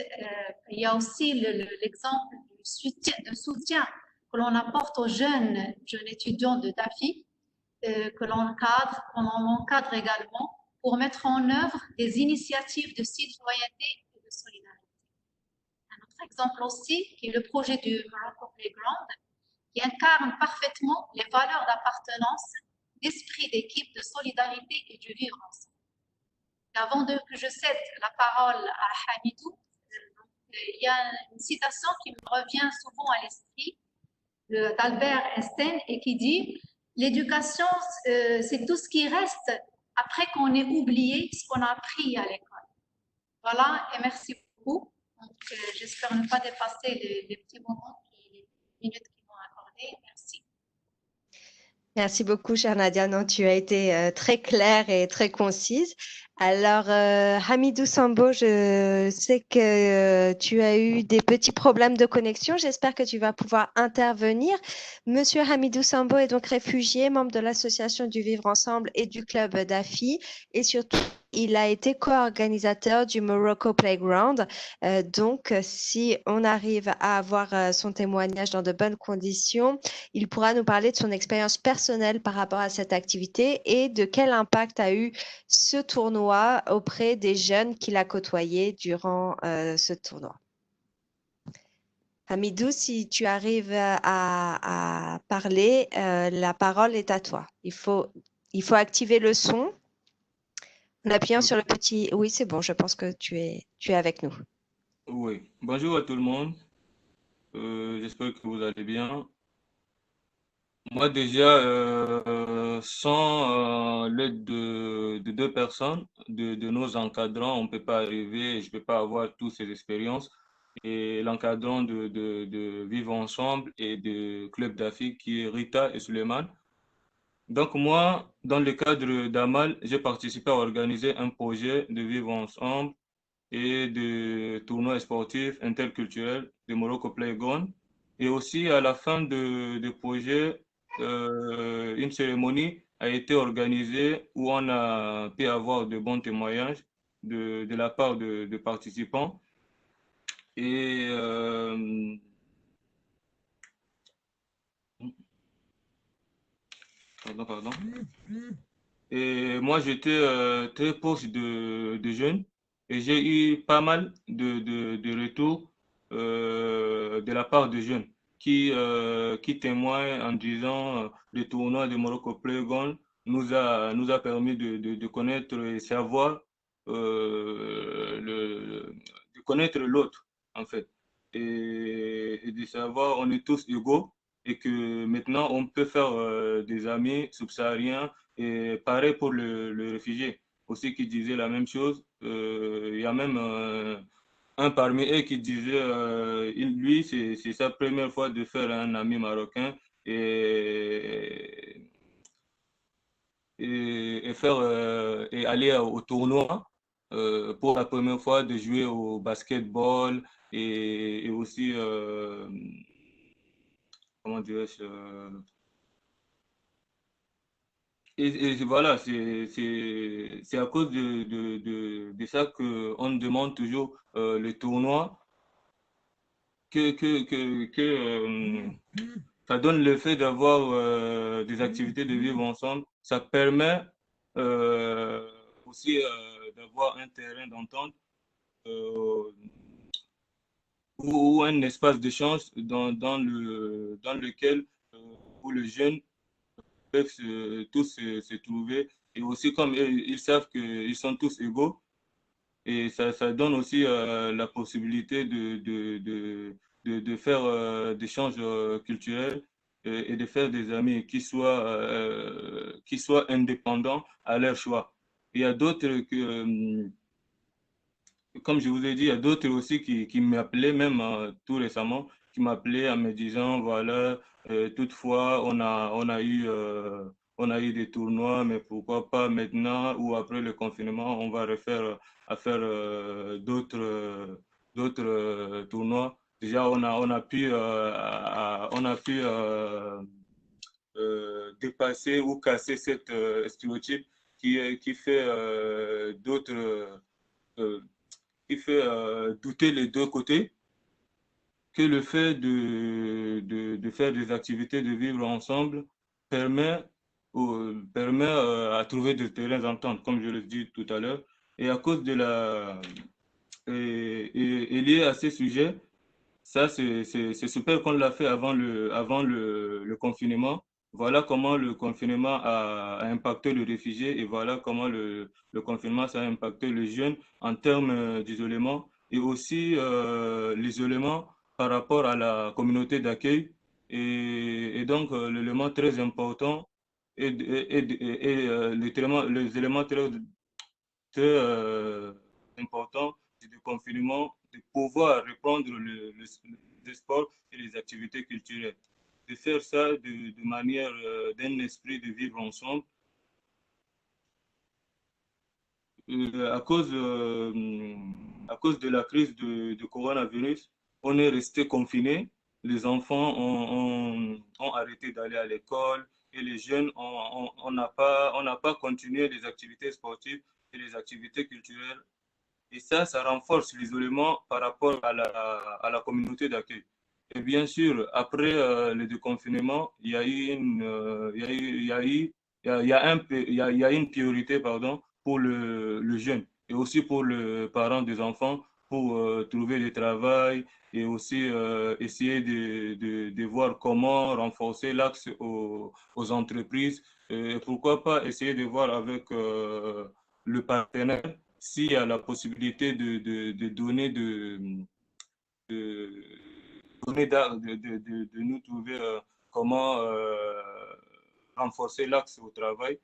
il y a aussi l'exemple du soutien que l'on apporte aux jeunes étudiants de DAFI, que l'on encadre également pour mettre en œuvre des initiatives de citoyenneté et de solidarité. Un autre exemple aussi, qui est le projet du Morocco Playground, qui incarne parfaitement les valeurs d'appartenance, d'esprit d'équipe, de solidarité et du vivre ensemble. Et avant que je cède la parole à Hamidou, il y a une citation qui me revient souvent à l'esprit d'Albert Einstein et qui dit « L'éducation, c'est tout ce qui reste après qu'on ait oublié ce qu'on a appris à l'école. » Voilà, et merci beaucoup. Donc, j'espère ne pas dépasser les petits moments, les minutes qui m'ont accordées. Merci. Merci beaucoup, chère Nadia. Non, tu as été très claire et très concise. Alors, Hamidou Sambo, je sais que tu as eu des petits problèmes de connexion. J'espère que tu vas pouvoir intervenir. Monsieur Hamidou Sambo est donc réfugié, membre de l'association du Vivre Ensemble et du club DAFI. Et surtout, il a été co-organisateur du Morocco Playground. Donc, si on arrive à avoir son témoignage dans de bonnes conditions, il pourra nous parler de son expérience personnelle par rapport à cette activité et de quel impact a eu ce tournoi auprès des jeunes qu'il a côtoyés durant ce tournoi. Hamidou, si tu arrives à parler, la parole est à toi. Il faut activer le son en appuyant sur le petit… Oui, c'est bon, je pense que tu es avec nous. Oui, bonjour à tout le monde. J'espère que vous allez bien. Moi déjà, sans l'aide de deux personnes, de nos encadrants, on ne peut pas arriver, je ne peux pas avoir toutes ces expériences. Et l'encadrant de Vivre Ensemble et de Club d'Afrique qui est Rita et Suleiman. Donc moi, dans le cadre d'Amal, j'ai participé à organiser un projet de Vivre Ensemble et de tournois sportifs interculturels de Morocco Playground. Et aussi, à la fin de projet, une cérémonie a été organisée où on a pu avoir de bons témoignages de la part de participants. Et pardon. Et moi, j'étais très proche de jeunes et j'ai eu pas mal de retours de la part de jeunes. qui témoigne en disant le tournoi de Morocco Playground nous a permis de connaître et savoir, de connaître l'autre, en fait. Et de savoir, on est tous égaux et que maintenant, on peut faire des amis subsahariens et pareil pour le réfugié aussi qui disait la même chose. Il y a même un parmi eux qui disait, lui, c'est sa première fois de faire un ami marocain et, et faire, et aller au tournoi pour la première fois, de jouer au basketball et aussi, comment dirais-je, et voilà, c'est à cause de ça qu'on demande toujours le tournoi que ça donne le fait d'avoir des activités de vivre ensemble. Ça permet aussi d'avoir un terrain d'entente euh, ou un espace d'échange dans lequel où les jeunes peuvent tous se trouver. Et aussi, comme ils savent qu'ils sont tous égaux, et ça donne aussi la possibilité de faire des échanges culturels et de faire des amis qui soient indépendants à leur choix. Il y a d'autres comme je vous ai dit, il y a d'autres aussi qui m'appelaient, même tout récemment, qui m'appelaient en me disant, voilà, toutefois, on a eu des tournois, mais pourquoi pas maintenant ou après le confinement, on va refaire à faire d'autres tournois. Déjà, on a pu dépasser ou casser cette stéréotype qui fait d'autres euh, qui fait douter les deux côtés, que le fait de faire des activités, de vivre ensemble, permet, permet à trouver des terrains d'entente, comme je l'ai dit tout à l'heure. Et à cause de la... et lié à ces sujets, ça, c'est super qu'on l'a fait avant le confinement. Voilà comment le confinement a impacté le réfugié et voilà comment le confinement ça a impacté les jeunes en termes d'isolement et aussi l'isolement par rapport à la communauté d'accueil. Et donc, l'élément très important et les éléments très important du confinement, de pouvoir reprendre le sport et les activités culturelles. De faire ça de manière d'un esprit de vivre ensemble. À cause de la crise de coronavirus, on est resté confiné. Les enfants ont arrêté d'aller à l'école et les jeunes, on n'a pas continué les activités sportives et les activités culturelles. Et ça renforce l'isolement par rapport à la communauté d'accueil. Et bien sûr, après le déconfinement, il y a eu une, il y a eu, il y a eu, il y a une priorité, pardon, pour le jeune et aussi pour le parent des enfants pour trouver du travail et aussi essayer de voir comment renforcer l'axe aux entreprises. Et pourquoi pas essayer de voir avec le partenaire s'il y a la possibilité de donner de, de nous trouver comment renforcer l'axe au travail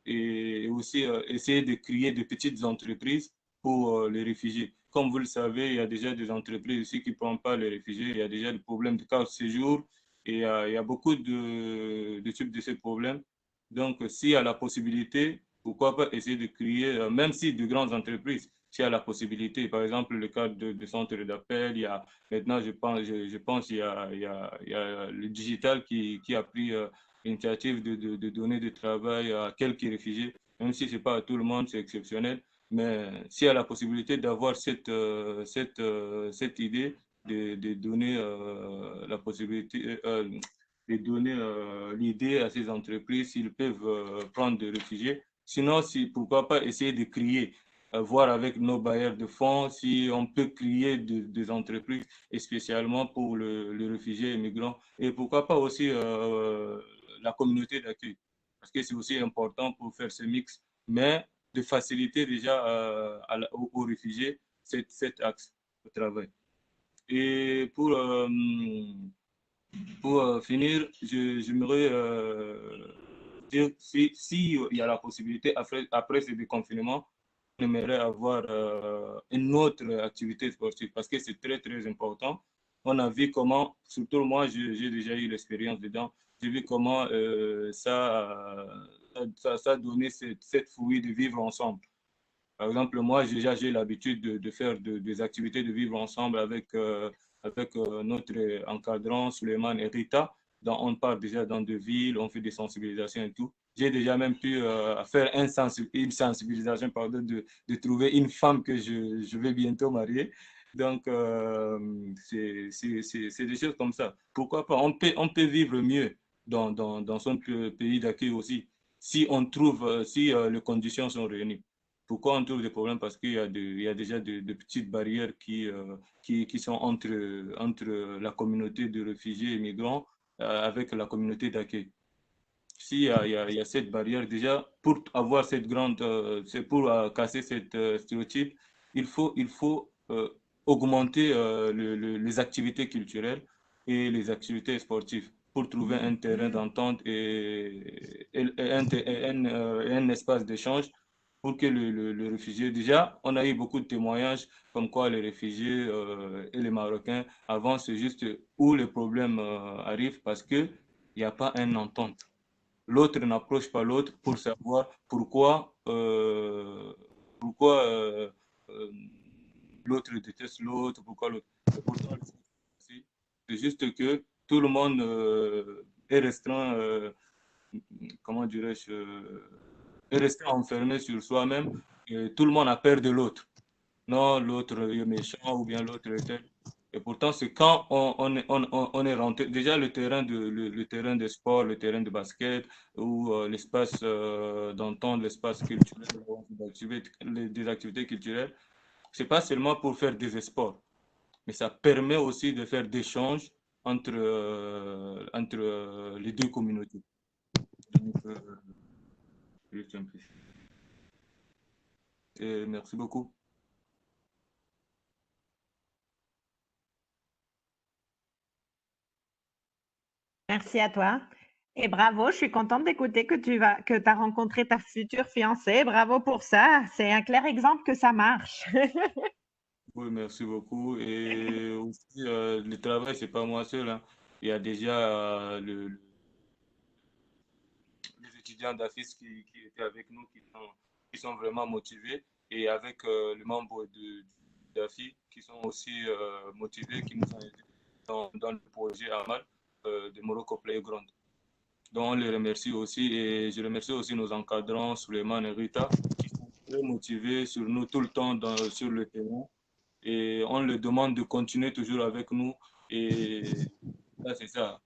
et aussi essayer de créer de petites entreprises pour les réfugiés. Comme vous le savez, il y a déjà des entreprises ici qui ne prennent pas les réfugiés, il y a déjà des problèmes de carte séjour et il y a beaucoup de types de ces problèmes. Donc, s'il y a la possibilité, pourquoi pas essayer de créer, même si de grandes entreprises, s'il y a la possibilité, par exemple, le cadre de centre d'appel, il y a maintenant, je pense il y a le digital qui a pris l'initiative de donner du travail à quelques réfugiés, même si ce n'est pas à tout le monde, c'est exceptionnel. Mais s'il y a la possibilité d'avoir cette idée de donner la possibilité, de donner l'idée à ces entreprises s'ils peuvent prendre des réfugiés. Sinon, pourquoi pas essayer de créer voir avec nos bailleurs de fonds si on peut créer des entreprises, et spécialement pour le réfugié et migrants. Et pourquoi pas aussi la communauté d'accueil, parce que c'est aussi important pour faire ce mix, mais de faciliter déjà aux réfugiés cet axe de travail. Et pour finir, j'aimerais dire si il y a la possibilité, après ce déconfinement, on aimerait avoir une autre activité sportive parce que c'est très, très important. On a vu comment, surtout moi, j'ai déjà eu l'expérience dedans, j'ai vu comment ça donnait cette fouille de vivre ensemble. Par exemple, moi, j'ai l'habitude de faire des activités de vivre ensemble avec notre encadrant, Suleiman et Rita. Donc, on part déjà dans deux villes, on fait des sensibilisations et tout. J'ai déjà même pu faire une sensibilisation, pardon, de trouver une femme que je vais bientôt marier. Donc, c'est des choses comme ça. Pourquoi pas? On peut vivre mieux dans son pays d'accueil aussi, si on trouve, si les conditions sont réunies. Pourquoi on trouve des problèmes? Parce qu'il y a déjà de petites barrières qui sont entre la communauté de réfugiés et migrants avec la communauté d'accueil. S'il y a cette barrière, déjà, pour avoir cette grande, c'est pour casser cette stéréotype, il faut augmenter les activités culturelles et les activités sportives pour trouver un terrain d'entente et un espace d'échange pour que le réfugié, déjà, on a eu beaucoup de témoignages comme quoi les réfugiés et les Marocains, avant, c'est juste où les problèmes arrivent parce qu'il n'y a pas une entente. L'autre n'approche pas l'autre pour savoir pourquoi l'autre déteste l'autre, pourquoi l'autre. Et pourtant, c'est juste que tout le monde est restreint, comment dirais-je, est resté enfermé sur soi-même et tout le monde a peur de l'autre. Non, l'autre est méchant ou bien l'autre est tel. Et pourtant, c'est quand on est rentré, déjà le terrain de sport, le terrain de basket ou l'espace d'entente, l'espace culturel, des activités culturelles, c'est pas seulement pour faire des sports, mais ça permet aussi de faire des échanges entre les deux communautés. Donc, juste un peu. Et merci beaucoup. Merci à toi. Et bravo, je suis contente d'écouter que tu as rencontré ta future fiancée. Bravo pour ça. C'est un clair exemple que ça marche. Oui, merci beaucoup. Et aussi, le travail, c'est pas moi seul, hein. Il y a déjà les étudiants d'AFIS qui étaient avec nous, qui sont vraiment motivés, et avec les membres d'AFI qui sont aussi motivés, qui nous ont aidés dans le projet AMAL de Morocco Playground. Donc, on les remercie aussi, et je remercie aussi nos encadrants, Suleiman et Rita, qui sont très motivés sur nous tout le temps sur le terrain. Et on leur demande de continuer toujours avec nous. Et là, c'est ça.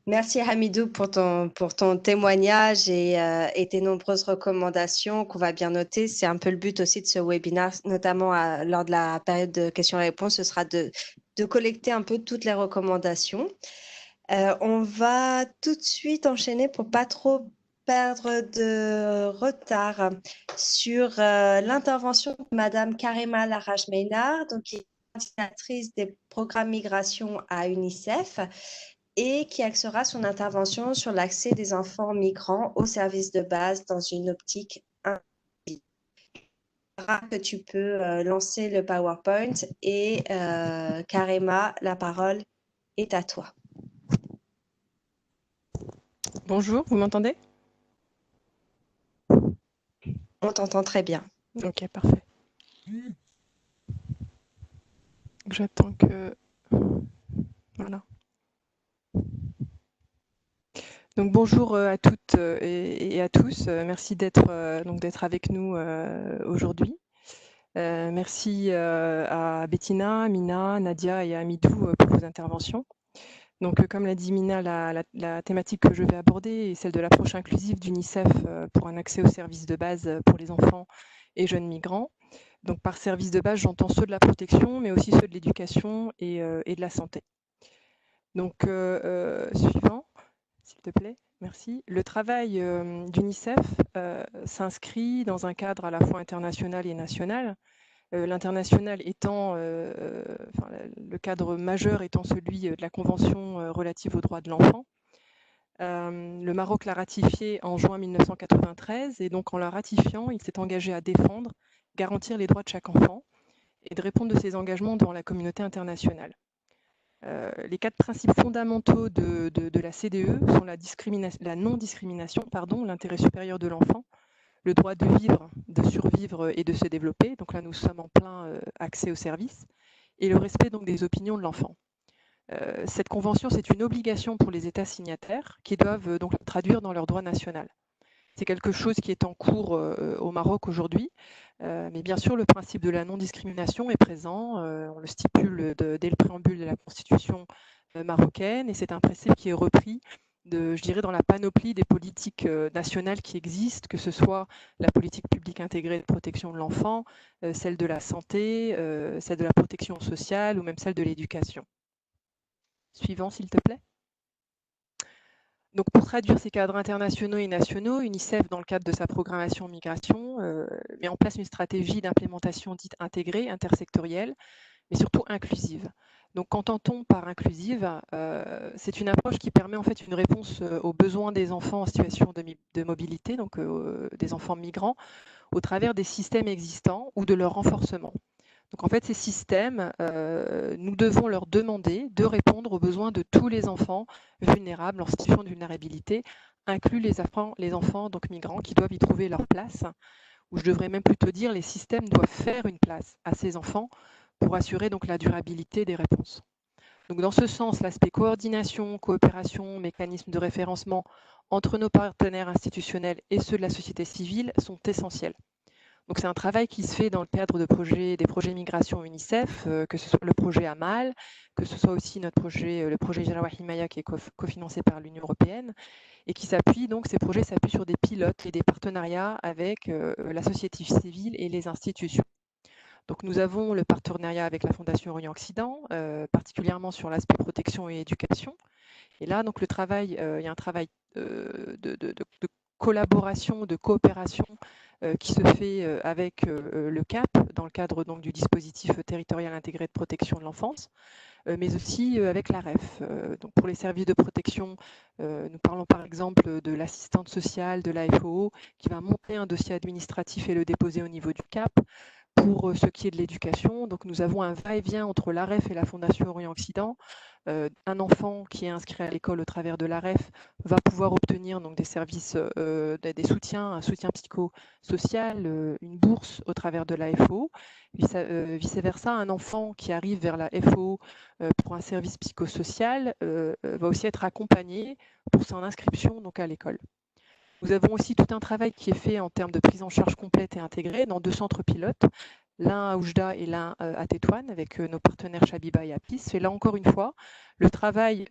Merci Hamidou pour ton témoignage et tes nombreuses recommandations qu'on va bien noter. C'est un peu le but aussi de ce webinaire, notamment lors de la période de questions-réponses, ce sera de collecter un peu toutes les recommandations. On va tout de suite enchaîner pour pas trop perdre de retard sur l'intervention de Madame Karima Laraj-Maynard, donc qui est coordinatrice des programmes migration à UNICEF et qui axera son intervention sur l'accès des enfants migrants aux services de base dans une optique inclusive. Que tu peux lancer le PowerPoint et Karima, la parole est à toi. Bonjour, vous m'entendez? On t'entend très bien. Ok, parfait. J'attends que... Voilà. Donc bonjour à toutes et à tous. Merci d'être avec nous aujourd'hui. Merci à Bettina, Mina, Nadia et à Amidou pour vos interventions. Donc, comme l'a dit Mina, la thématique que je vais aborder est celle de l'approche inclusive d'UNICEF pour un accès aux services de base pour les enfants et jeunes migrants. Donc, par services de base, j'entends ceux de la protection, mais aussi ceux de l'éducation et de la santé. Donc, suivant, s'il te plaît. Merci. Le travail d'UNICEF s'inscrit dans un cadre à la fois international et national. L'international étant, le cadre majeur étant celui de la Convention relative aux droits de l'enfant. Le Maroc l'a ratifié en juin 1993 et donc en la ratifiant, il s'est engagé à défendre, garantir les droits de chaque enfant et de répondre de ses engagements devant la communauté internationale. Les 4 principes fondamentaux de la CDE sont la non-discrimination, l'intérêt supérieur de l'enfant, le droit de vivre, de survivre et de se développer. Donc là, nous sommes en plein accès aux services. Et le respect donc, des opinions de l'enfant. Cette convention, c'est une obligation pour les États signataires qui doivent donc la traduire dans leur droit national. C'est quelque chose qui est en cours au Maroc aujourd'hui. Mais bien sûr, le principe de la non-discrimination est présent. On le stipule dès le préambule de la Constitution marocaine. Et c'est un principe qui est repris je dirais, dans la panoplie des politiques nationales qui existent, que ce soit la politique publique intégrée de protection de l'enfant, celle de la santé, celle de la protection sociale ou même celle de l'éducation. Suivant, s'il te plaît. Donc, pour traduire ces cadres internationaux et nationaux, UNICEF, dans le cadre de sa programmation migration, met en place une stratégie d'implémentation dite intégrée, intersectorielle, mais surtout inclusive. Donc, qu'entend-on par inclusive? C'est une approche qui permet en fait une réponse aux besoins des enfants en situation de mobilité, donc des enfants migrants, au travers des systèmes existants ou de leur renforcement. Donc, en fait, ces systèmes, nous devons leur demander de répondre aux besoins de tous les enfants vulnérables en situation de vulnérabilité, inclus les enfants donc migrants qui doivent y trouver leur place, ou je devrais même plutôt dire les systèmes doivent faire une place à ces enfants pour assurer donc la durabilité des réponses. Donc dans ce sens, l'aspect coordination, coopération, mécanismes de référencement entre nos partenaires institutionnels et ceux de la société civile sont essentiels. Donc c'est un travail qui se fait dans le cadre des projets migration UNICEF, que ce soit le projet Amal, que ce soit aussi le projet Jalwa Himaya qui est cofinancé par l'Union européenne et qui s'appuie, donc ces projets s'appuient sur des pilotes et des partenariats avec la société civile et les institutions. Donc nous avons le partenariat avec la Fondation Orient-Occident, particulièrement sur l'aspect protection et éducation. Et là, donc il y a un travail de collaboration, de coopération qui se fait avec le CAP dans le cadre donc, du dispositif territorial intégré de protection de l'enfance, mais aussi avec l'AREF. Donc pour les services de protection, nous parlons par exemple de l'assistante sociale de l'AFOO qui va monter un dossier administratif et le déposer au niveau du CAP. Pour ce qui est de l'éducation, donc nous avons un va-et-vient entre l'AREF et la Fondation Orient-Occident. Un enfant qui est inscrit à l'école au travers de l'AREF va pouvoir obtenir donc, des services, des soutiens, un soutien psychosocial, une bourse au travers de la FO. Vice-versa, un enfant qui arrive vers la FO pour un service psychosocial va aussi être accompagné pour son inscription donc, à l'école. Nous avons aussi tout un travail qui est fait en termes de prise en charge complète et intégrée dans 2 centres pilotes, l'un à Oujda et l'un à Tétouan avec nos partenaires Shabiba et Apis. Et là encore une fois, le travail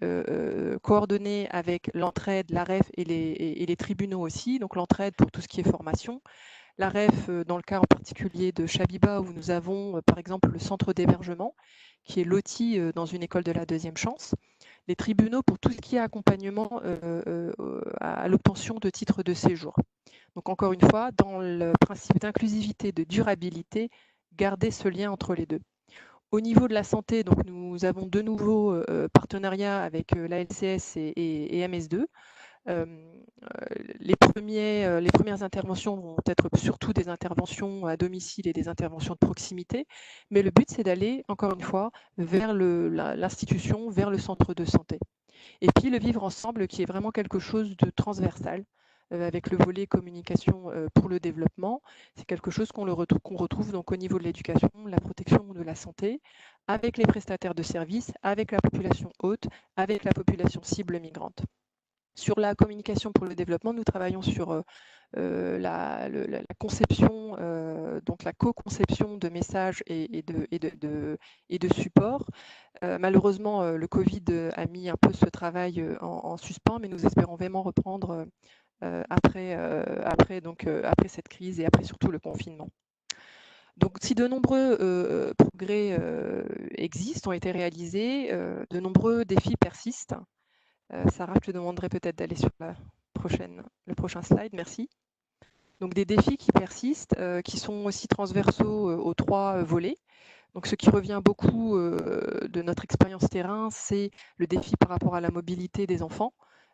coordonné avec l'entraide, l'AREF et les tribunaux aussi, donc l'entraide pour tout ce qui est formation. L'AREF, dans le cas en particulier de Shabiba, où nous avons par exemple le centre d'hébergement, qui est loti dans une école de la deuxième chance. Les tribunaux pour tout ce qui est accompagnement à l'obtention de titres de séjour. Donc encore une fois, dans le principe d'inclusivité, de durabilité, garder ce lien entre les deux. Au niveau de la santé, donc nous avons de nouveaux partenariats avec la LCS et MS2. Les premières interventions vont être surtout des interventions à domicile et des interventions de proximité, mais le but c'est d'aller, encore une fois, vers l'institution, vers le centre de santé. Et puis le vivre ensemble qui est vraiment quelque chose de transversal, avec le volet communication pour le développement. C'est quelque chose qu'on retrouve donc au niveau de l'éducation, de la protection de la santé, avec les prestataires de services, avec la population haute, avec la population cible migrante. Sur la communication pour le développement, nous travaillons sur la conception, donc la co-conception de messages et de supports. Malheureusement, le Covid a mis un peu ce travail en suspens, mais nous espérons vraiment reprendre après cette crise et après surtout le confinement. Donc, si de nombreux progrès existent, ont été réalisés, de nombreux défis persistent. Sarah, je te demanderai peut-être d'aller sur le prochain slide, merci. Donc des défis qui persistent, qui sont aussi transversaux aux 3 volets. Donc ce qui revient beaucoup de notre expérience terrain, c'est le défi par rapport à la mobilité des enfants.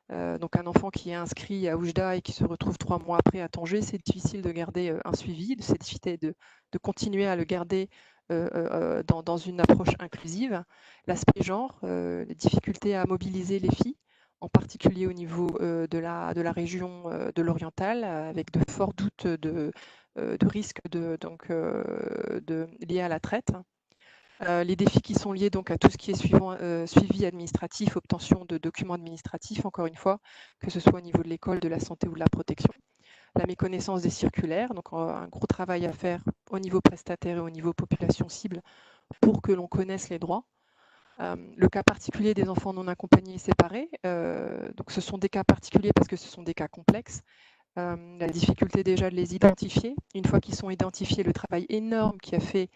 Donc un enfant qui est inscrit à Oujda et qui se retrouve 3 mois après à Tanger, c'est difficile de garder un suivi, c'est difficile de continuer à le garder dans une approche inclusive. L'aspect genre, les difficultés à mobiliser les filles, en particulier au niveau de la région de l'Oriental, avec de forts doutes de risques liés à la traite. Les défis qui sont liés donc à tout ce qui est suivi administratif, obtention de documents administratifs, encore une fois, que ce soit au niveau de l'école, de la santé ou de la protection. La méconnaissance des circulaires, donc un gros travail à faire au niveau prestataire et au niveau population cible pour que l'on connaisse les droits. Le cas particulier des enfants non accompagnés et séparés, donc ce sont des cas particuliers parce que ce sont des cas complexes. La difficulté déjà de les identifier. Une fois qu'ils sont identifiés, le travail énorme qui a fait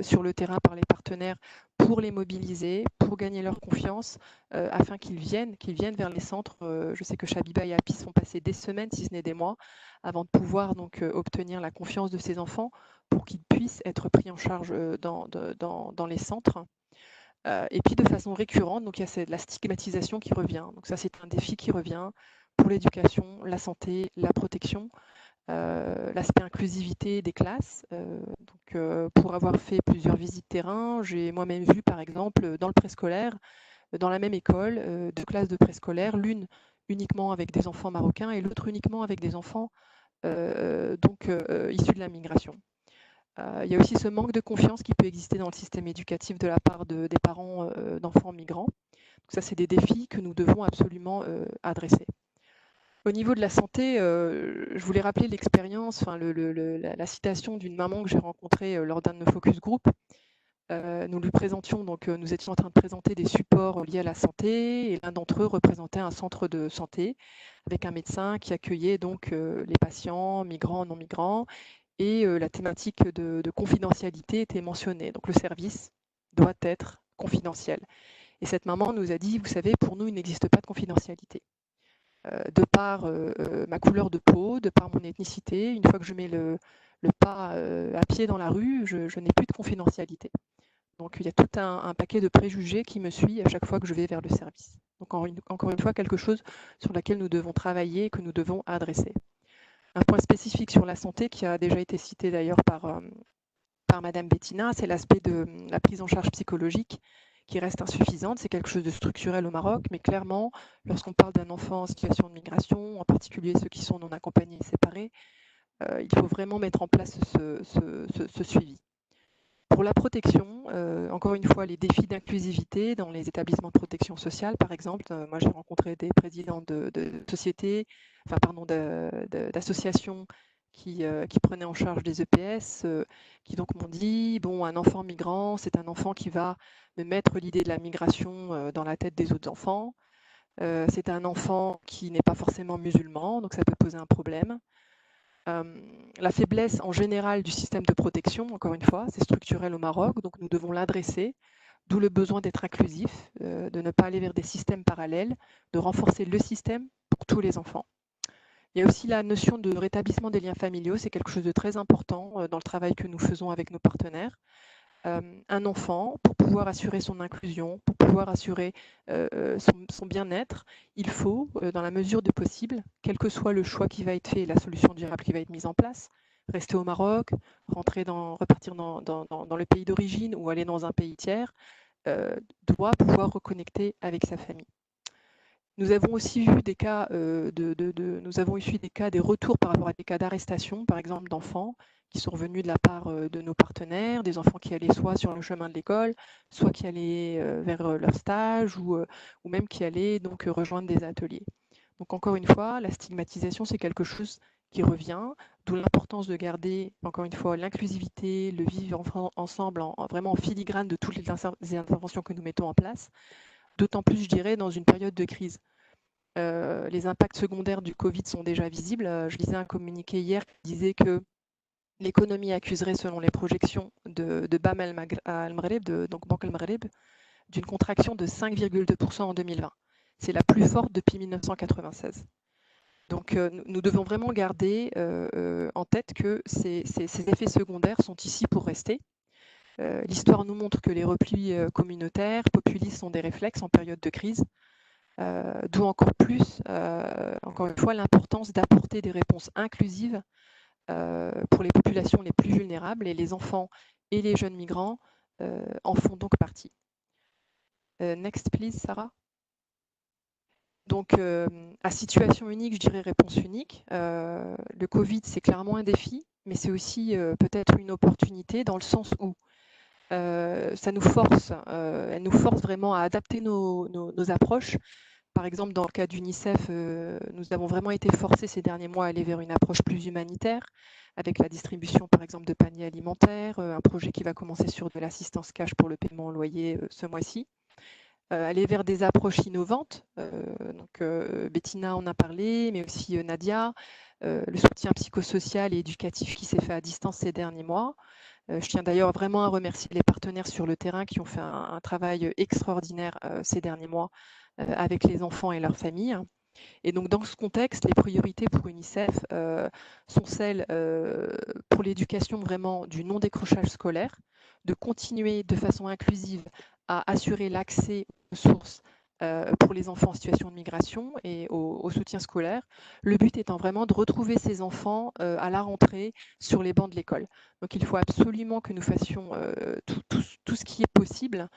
sur le terrain par les partenaires pour les mobiliser, pour gagner leur confiance, afin qu'ils viennent vers les centres. Je sais que Chabiba et Apis sont passés des semaines, si ce n'est des mois, avant de pouvoir donc obtenir la confiance de ces enfants pour qu'ils puissent être pris en charge dans les centres. Et puis de façon récurrente, donc il y a la stigmatisation qui revient. Donc ça, c'est un défi qui revient pour l'éducation, la santé, la protection, l'aspect inclusivité des classes. Pour avoir fait plusieurs visites terrain, j'ai moi-même vu, par exemple, dans le préscolaire, dans la même école, 2 classes de préscolaire, l'une uniquement avec des enfants marocains et l'autre uniquement avec des enfants issus de la migration. Il y a aussi ce manque de confiance qui peut exister dans le système éducatif de la part des parents d'enfants migrants. Donc ça, c'est des défis que nous devons absolument adresser. Au niveau de la santé, je voulais rappeler l'expérience, la citation d'une maman que j'ai rencontrée lors d'un de nos focus group. Nous lui présentions, donc nous étions en train de présenter des supports liés à la santé, et l'un d'entre eux représentait un centre de santé avec un médecin qui accueillait donc les patients migrants, non migrants, et la thématique de confidentialité était mentionnée. Donc le service doit être confidentiel. Et cette maman nous a dit, vous savez, pour nous, il n'existe pas de confidentialité. De par ma couleur de peau, de par mon ethnicité, une fois que je mets le pas à pied dans la rue, je n'ai plus de confidentialité. Donc il y a tout un paquet de préjugés qui me suit à chaque fois que je vais vers le service. Donc encore une fois, quelque chose sur laquelle nous devons travailler et que nous devons adresser. Un point spécifique sur la santé qui a déjà été cité d'ailleurs par Madame Bettina, c'est l'aspect de la prise en charge psychologique qui reste insuffisante. C'est quelque chose de structurel au Maroc, mais clairement, lorsqu'on parle d'un enfant en situation de migration, en particulier ceux qui sont non accompagnés et séparés, il faut vraiment mettre en place ce suivi. Pour la protection, encore une fois, les défis d'inclusivité dans les établissements de protection sociale, par exemple. Moi, j'ai rencontré des présidents de sociétés, d'associations qui prenaient en charge des EPS, qui donc m'ont dit, bon, un enfant migrant, c'est un enfant qui va me mettre l'idée de la migration dans la tête des autres enfants. C'est un enfant qui n'est pas forcément musulman, donc ça peut poser un problème. La faiblesse en général du système de protection, encore une fois, c'est structurel au Maroc, donc nous devons l'adresser, d'où le besoin d'être inclusif, de ne pas aller vers des systèmes parallèles, de renforcer le système pour tous les enfants. Il y a aussi la notion de rétablissement des liens familiaux, c'est quelque chose de très important dans le travail que nous faisons avec nos partenaires. Un enfant, pour pouvoir assurer son inclusion, pour pouvoir assurer son bien-être, il faut, dans la mesure du possible, quel que soit le choix qui va être fait et la solution durable qui va être mise en place, rester au Maroc, repartir dans le pays d'origine ou aller dans un pays tiers, doit pouvoir reconnecter avec sa famille. Nous avons aussi vu des cas des retours par rapport à des cas d'arrestation, par exemple d'enfants qui sont revenus de la part de nos partenaires, des enfants qui allaient soit sur le chemin de l'école, soit qui allaient vers leur stage ou même qui allaient donc rejoindre des ateliers. Donc encore une fois, la stigmatisation, c'est quelque chose qui revient, d'où l'importance de garder, encore une fois, l'inclusivité, le vivre ensemble, vraiment en filigrane de toutes les interventions que nous mettons en place, d'autant plus, je dirais, dans une période de crise. Les impacts secondaires du Covid sont déjà visibles. Je lisais un communiqué hier qui disait que l'économie accuserait, selon les projections de BAM Al-Maghreb, donc Banque Al-Maghreb, d'une contraction de 5,2% en 2020. C'est la plus forte depuis 1996. Donc nous devons vraiment garder en tête que ces effets secondaires sont ici pour rester. L'histoire nous montre que les replis communautaires, populistes sont des réflexes en période de crise, d'où encore plus, encore une fois, l'importance d'apporter des réponses inclusives pour les populations les plus vulnérables, et les enfants et les jeunes migrants en font donc partie. Next, please, Sarah. Donc, à situation unique, je dirais réponse unique. Le Covid, c'est clairement un défi, mais c'est aussi peut-être une opportunité dans le sens où ça nous force, elle nous force vraiment à adapter nos approches. Par exemple, dans le cas d'UNICEF, nous avons vraiment été forcés ces derniers mois à aller vers une approche plus humanitaire, avec la distribution, par exemple, de paniers alimentaires, un projet qui va commencer sur de l'assistance cash pour le paiement au loyer ce mois-ci. Aller vers des approches innovantes, donc Bettina en a parlé, mais aussi Nadia, le soutien psychosocial et éducatif qui s'est fait à distance ces derniers mois. Je tiens d'ailleurs vraiment à remercier les partenaires sur le terrain qui ont fait un travail extraordinaire ces derniers mois avec les enfants et leurs familles. Et donc dans ce contexte, les priorités pour UNICEF sont celles pour l'éducation vraiment du non-décrochage scolaire, de continuer de façon inclusive à assurer l'accès aux ressources pour les enfants en situation de migration et au soutien scolaire. Le but étant vraiment de retrouver ces enfants à la rentrée sur les bancs de l'école. Donc il faut absolument que nous fassions tout ce qui est possible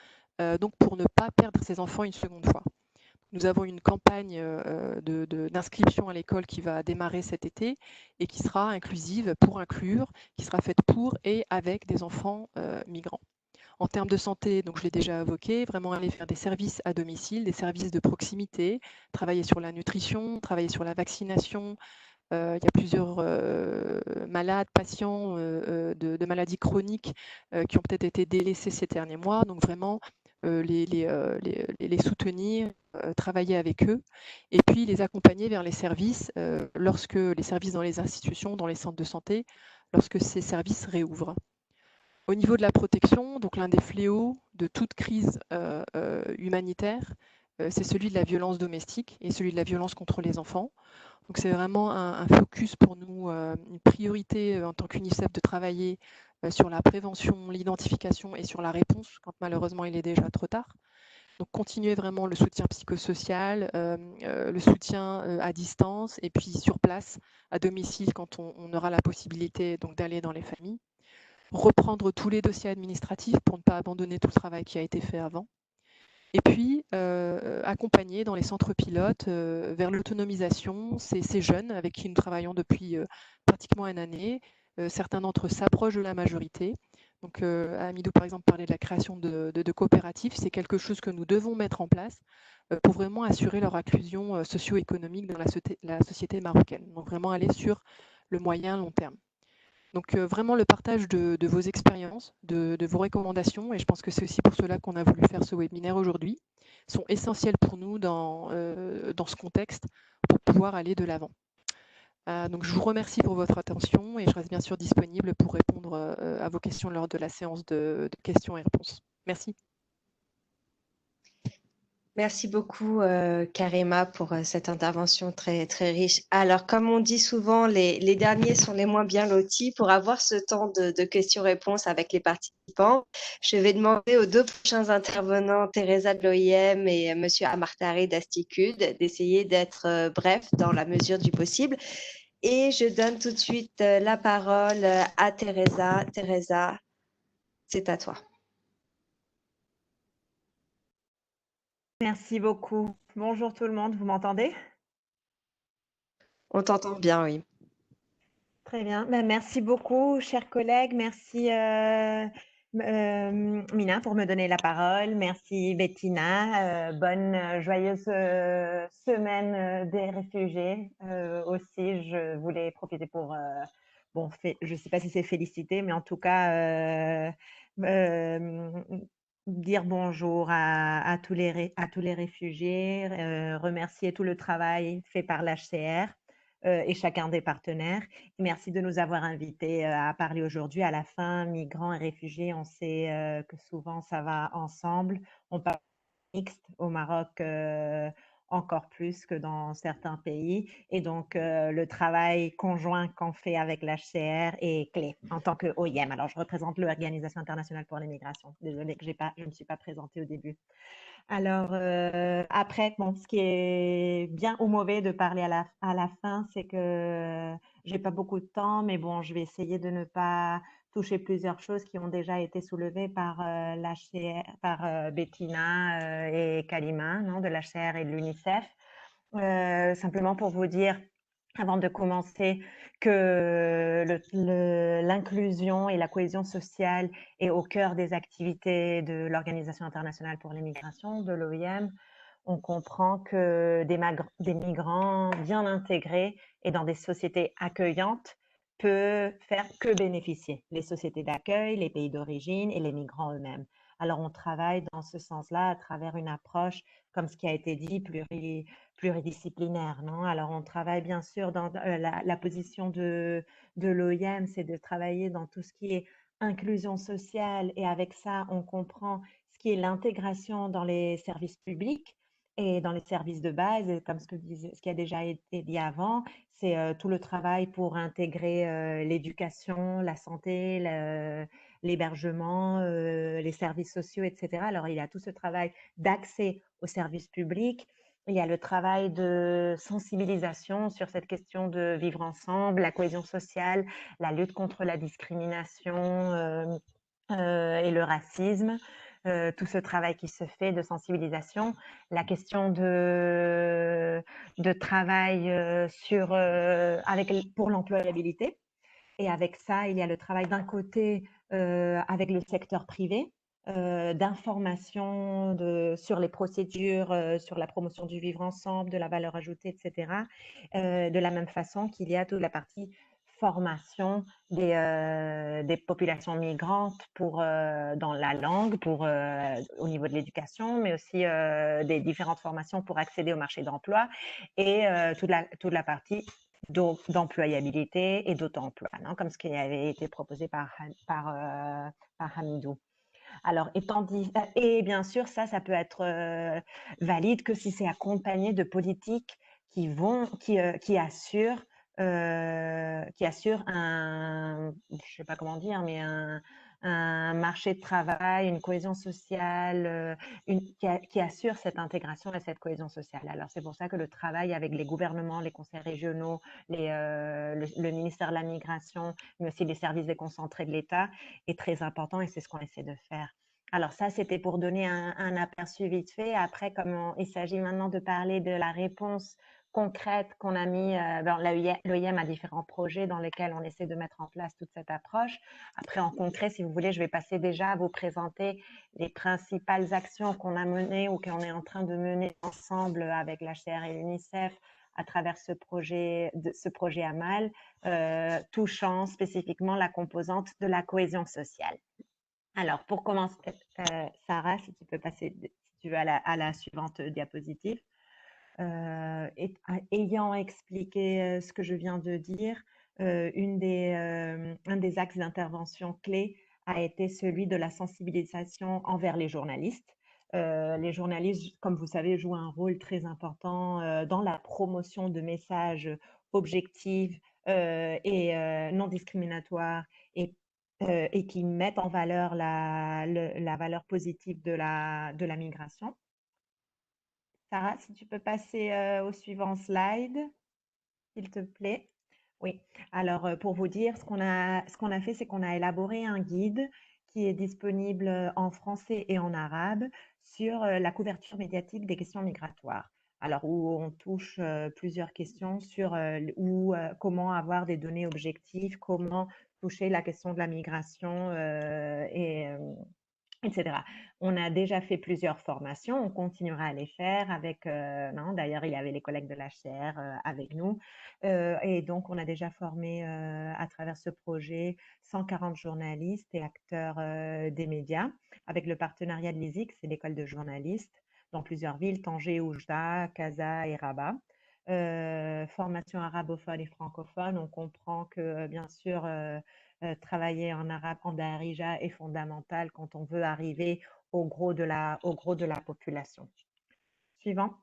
donc pour ne pas perdre ces enfants une seconde fois. Nous avons une campagne d'inscription à l'école qui va démarrer cet été et qui sera inclusive pour inclure, qui sera faite pour et avec des enfants migrants. En termes de santé, donc je l'ai déjà évoqué, vraiment aller faire des services à domicile, des services de proximité, travailler sur la nutrition, travailler sur la vaccination. Il y a plusieurs malades, patients de maladies chroniques qui ont peut-être été délaissés ces derniers mois. Donc vraiment les soutenir, travailler avec eux, et puis les accompagner vers les services lorsque les services dans les institutions, dans les centres de santé, lorsque ces services réouvrent. Au niveau de la protection, donc l'un des fléaux de toute crise humanitaire, c'est celui de la violence domestique et celui de la violence contre les enfants. Donc c'est vraiment un focus pour nous, une priorité en tant qu'UNICEF de travailler sur la prévention, l'identification et sur la réponse quand malheureusement il est déjà trop tard. Donc continuer vraiment le soutien psychosocial, le soutien à distance et puis sur place, à domicile quand on aura la possibilité donc d'aller dans les familles. Reprendre tous les dossiers administratifs pour ne pas abandonner tout le travail qui a été fait avant. Et puis, accompagner dans les centres pilotes vers l'autonomisation ces jeunes avec qui nous travaillons depuis pratiquement une année. Certains d'entre eux s'approchent de la majorité. Donc, Amidou, par exemple, parlait de la création de coopératives. C'est quelque chose que nous devons mettre en place pour vraiment assurer leur inclusion socio-économique dans la société marocaine. Donc, vraiment aller sur le moyen long terme. Donc vraiment le partage de vos expériences, de vos recommandations, et je pense que c'est aussi pour cela qu'on a voulu faire ce webinaire aujourd'hui, sont essentiels pour nous dans ce contexte pour pouvoir aller de l'avant. Donc je vous remercie pour votre attention et je reste bien sûr disponible pour répondre à vos questions lors de la séance de questions et réponses. Merci. Merci beaucoup, Karima, pour cette intervention très, très riche. Alors, comme on dit souvent, les derniers sont les moins bien lotis. Pour avoir ce temps de questions-réponses avec les participants, je vais demander aux deux prochains intervenants, Teresa de l'OIM et M. Amartari d'Asticude, d'essayer d'être brefs dans la mesure du possible. Et je donne tout de suite la parole à Teresa. Teresa, c'est à toi. Merci beaucoup. Bonjour tout le monde, vous m'entendez? On t'entend bien, oui. Très bien. Ben, merci beaucoup, chers collègues. Merci Mina, pour me donner la parole. Merci Bettina. Bonne, joyeuse semaine des réfugiés. Aussi, je voulais profiter pour, je ne sais pas si c'est féliciter, mais en tout cas, euh, dire bonjour à tous à tous les réfugiés, remercier tout le travail fait par l'HCR et chacun des partenaires. Merci de nous avoir invités à parler aujourd'hui. À la fin, migrants et réfugiés, on sait que souvent ça va ensemble. On parle mixte au Maroc encore plus que dans certains pays. Et donc, le travail conjoint qu'on fait avec l'HCR est clé en tant que OIM. Alors, je représente l'Organisation internationale pour les migrations. Désolée que je ne me suis pas présentée au début. Alors, après, bon, ce qui est bien ou mauvais de parler à la fin, c'est que j'ai pas beaucoup de temps, mais bon, je vais essayer de ne pas toucher plusieurs choses qui ont déjà été soulevées par par Bettina et Kalima, non, de l'HCR et de l'UNICEF. Simplement pour vous dire, avant de commencer, que l'inclusion et la cohésion sociale est au cœur des activités de l'Organisation internationale pour les migrations, de l'OIM. On comprend que des migrants bien intégrés et dans des sociétés accueillantes peut faire que bénéficier les sociétés d'accueil, les pays d'origine et les migrants eux-mêmes. Alors, on travaille dans ce sens-là à travers une approche, comme ce qui a été dit, pluridisciplinaire, non? Alors, on travaille bien sûr dans la position de l'OIM, c'est de travailler dans tout ce qui est inclusion sociale et avec ça, on comprend ce qui est l'intégration dans les services publics et dans les services de base, et comme ce qui a déjà été dit avant, c'est tout le travail pour intégrer l'éducation, la santé, l'hébergement, les services sociaux, etc. Alors, il y a tout ce travail d'accès aux services publics. Il y a le travail de sensibilisation sur cette question de vivre ensemble, la cohésion sociale, la lutte contre la discrimination et le racisme. Tout ce travail qui se fait de sensibilisation, la question de travail pour l'employabilité. Et avec ça, il y a le travail d'un côté avec le secteur privé, d'information sur les procédures, sur la promotion du vivre ensemble, de la valeur ajoutée, etc. De la même façon qu'il y a toute la partie formation des populations migrantes dans la langue, au niveau de l'éducation, mais aussi des différentes formations pour accéder au marché d'emploi et toute la partie d'employabilité et d'auto-emploi, non, comme ce qui avait été proposé par Hamidou. Alors, et bien sûr, ça peut être valide que si c'est accompagné de politiques qui assurent je sais pas comment dire, mais un marché de travail, une cohésion sociale, qui assure cette intégration et cette cohésion sociale. Alors, c'est pour ça que le travail avec les gouvernements, les conseils régionaux, le ministère de la Migration, mais aussi les services déconcentrés de l'État est très important et c'est ce qu'on essaie de faire. Alors ça, c'était pour donner un aperçu vite fait. Après, comme il s'agit maintenant de parler de la réponse concrète qu'on a mis, l'OIM a différents projets dans lesquels on essaie de mettre en place toute cette approche. Après, en concret, si vous voulez, je vais passer déjà à vous présenter les principales actions qu'on a menées ou qu'on est en train de mener ensemble avec l'HCR et l'UNICEF à travers ce projet AMAL, touchant spécifiquement la composante de la cohésion sociale. Alors, pour commencer, Sarah, si tu peux passer, si tu veux, à la suivante diapositive. Ayant expliqué ce que je viens de dire, un des axes d'intervention clés a été celui de la sensibilisation envers les journalistes. Les journalistes, comme vous savez, jouent un rôle très important dans la promotion de messages objectifs et non discriminatoires et qui mettent en valeur la valeur positive de la migration. Sarah, si tu peux passer au suivant slide, s'il te plaît. Oui, alors pour vous dire, ce qu'on a fait, c'est qu'on a élaboré un guide qui est disponible en français et en arabe sur la couverture médiatique des questions migratoires. Alors, où on touche plusieurs questions sur comment avoir des données objectives, comment toucher la question de la migration etc. On a déjà fait plusieurs formations, on continuera à les faire avec, non, d'ailleurs, il y avait les collègues de l'HCR avec nous. Et donc, on a déjà formé à travers ce projet 140 journalistes et acteurs des médias avec le partenariat de l'ISIC, c'est l'école de journalistes, dans plusieurs villes, Tanger, Oujda, Casa et Rabat. Formation arabophone et francophone, on comprend que bien sûr travailler en arabe, en darija est fondamental quand on veut arriver au gros de la population. Suivant.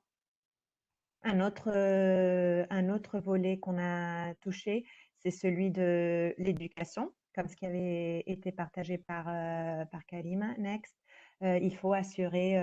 Un autre volet qu'on a touché, c'est celui de l'éducation, comme ce qui avait été partagé par Karima. Next. Il faut assurer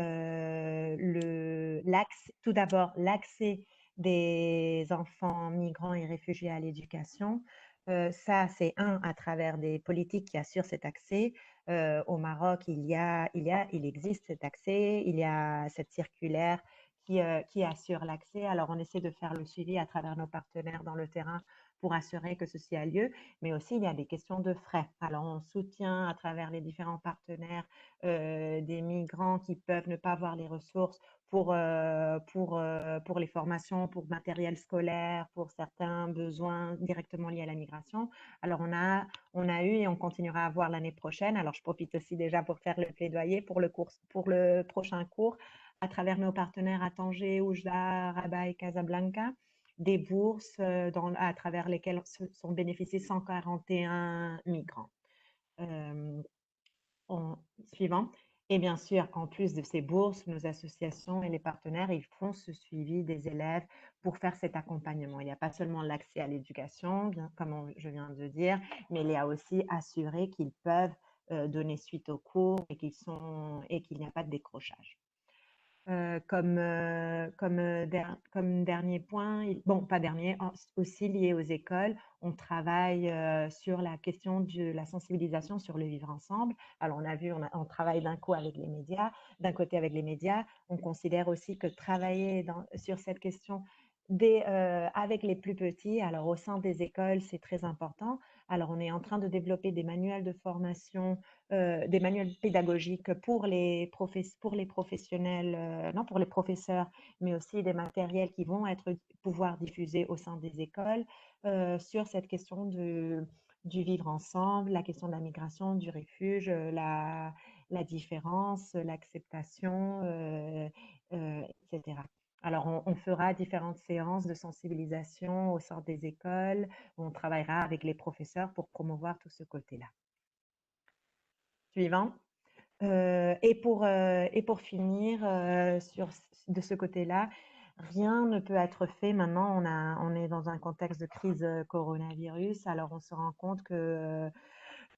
tout d'abord l'accès des enfants migrants et réfugiés à l'éducation. Ça, c'est à travers des politiques qui assurent cet accès. Au Maroc, il existe cet accès, il y a cette circulaire qui assure l'accès. Alors, on essaie de faire le suivi à travers nos partenaires dans le terrain pour assurer que ceci a lieu, mais aussi il y a des questions de frais. Alors, on soutient à travers les différents partenaires des migrants qui peuvent ne pas avoir les ressources pour les formations, pour matériel scolaire, pour certains besoins directement liés à la migration. Alors, on a eu et on continuera à avoir l'année prochaine. Alors, je profite aussi déjà pour faire le plaidoyer pour le prochain cours à travers nos partenaires à Tanger, Oujda, Rabat et Casablanca, des bourses à travers lesquelles sont bénéficiés 141 migrants. Suivant. Et bien sûr, en plus de ces bourses, nos associations et les partenaires, ils font ce suivi des élèves pour faire cet accompagnement. Il n'y a pas seulement l'accès à l'éducation, comme je viens de dire, mais il y a aussi assurer qu'ils peuvent donner suite aux cours et qu'il n'y a pas de décrochage. Comme dernier point, pas dernier, aussi lié aux écoles, on travaille sur la question de la sensibilisation sur le vivre ensemble. Alors, on a vu, on travaille d'un côté avec les médias. On considère aussi que travailler sur cette question avec les plus petits, alors au sein des écoles, c'est très important. Alors, on est en train de développer des manuels de formation, des manuels pédagogiques pour les professionnels, non, pour les professeurs, mais aussi des matériels qui vont pouvoir diffuser au sein des écoles sur cette question du vivre ensemble, la question de la migration, du refuge, la différence, l'acceptation, etc. Alors, on fera différentes séances de sensibilisation au sein des écoles. On travaillera avec les professeurs pour promouvoir tout ce côté-là. Suivant. Et pour finir de ce côté-là, rien ne peut être fait. Maintenant, on est dans un contexte de crise coronavirus. Alors, on se rend compte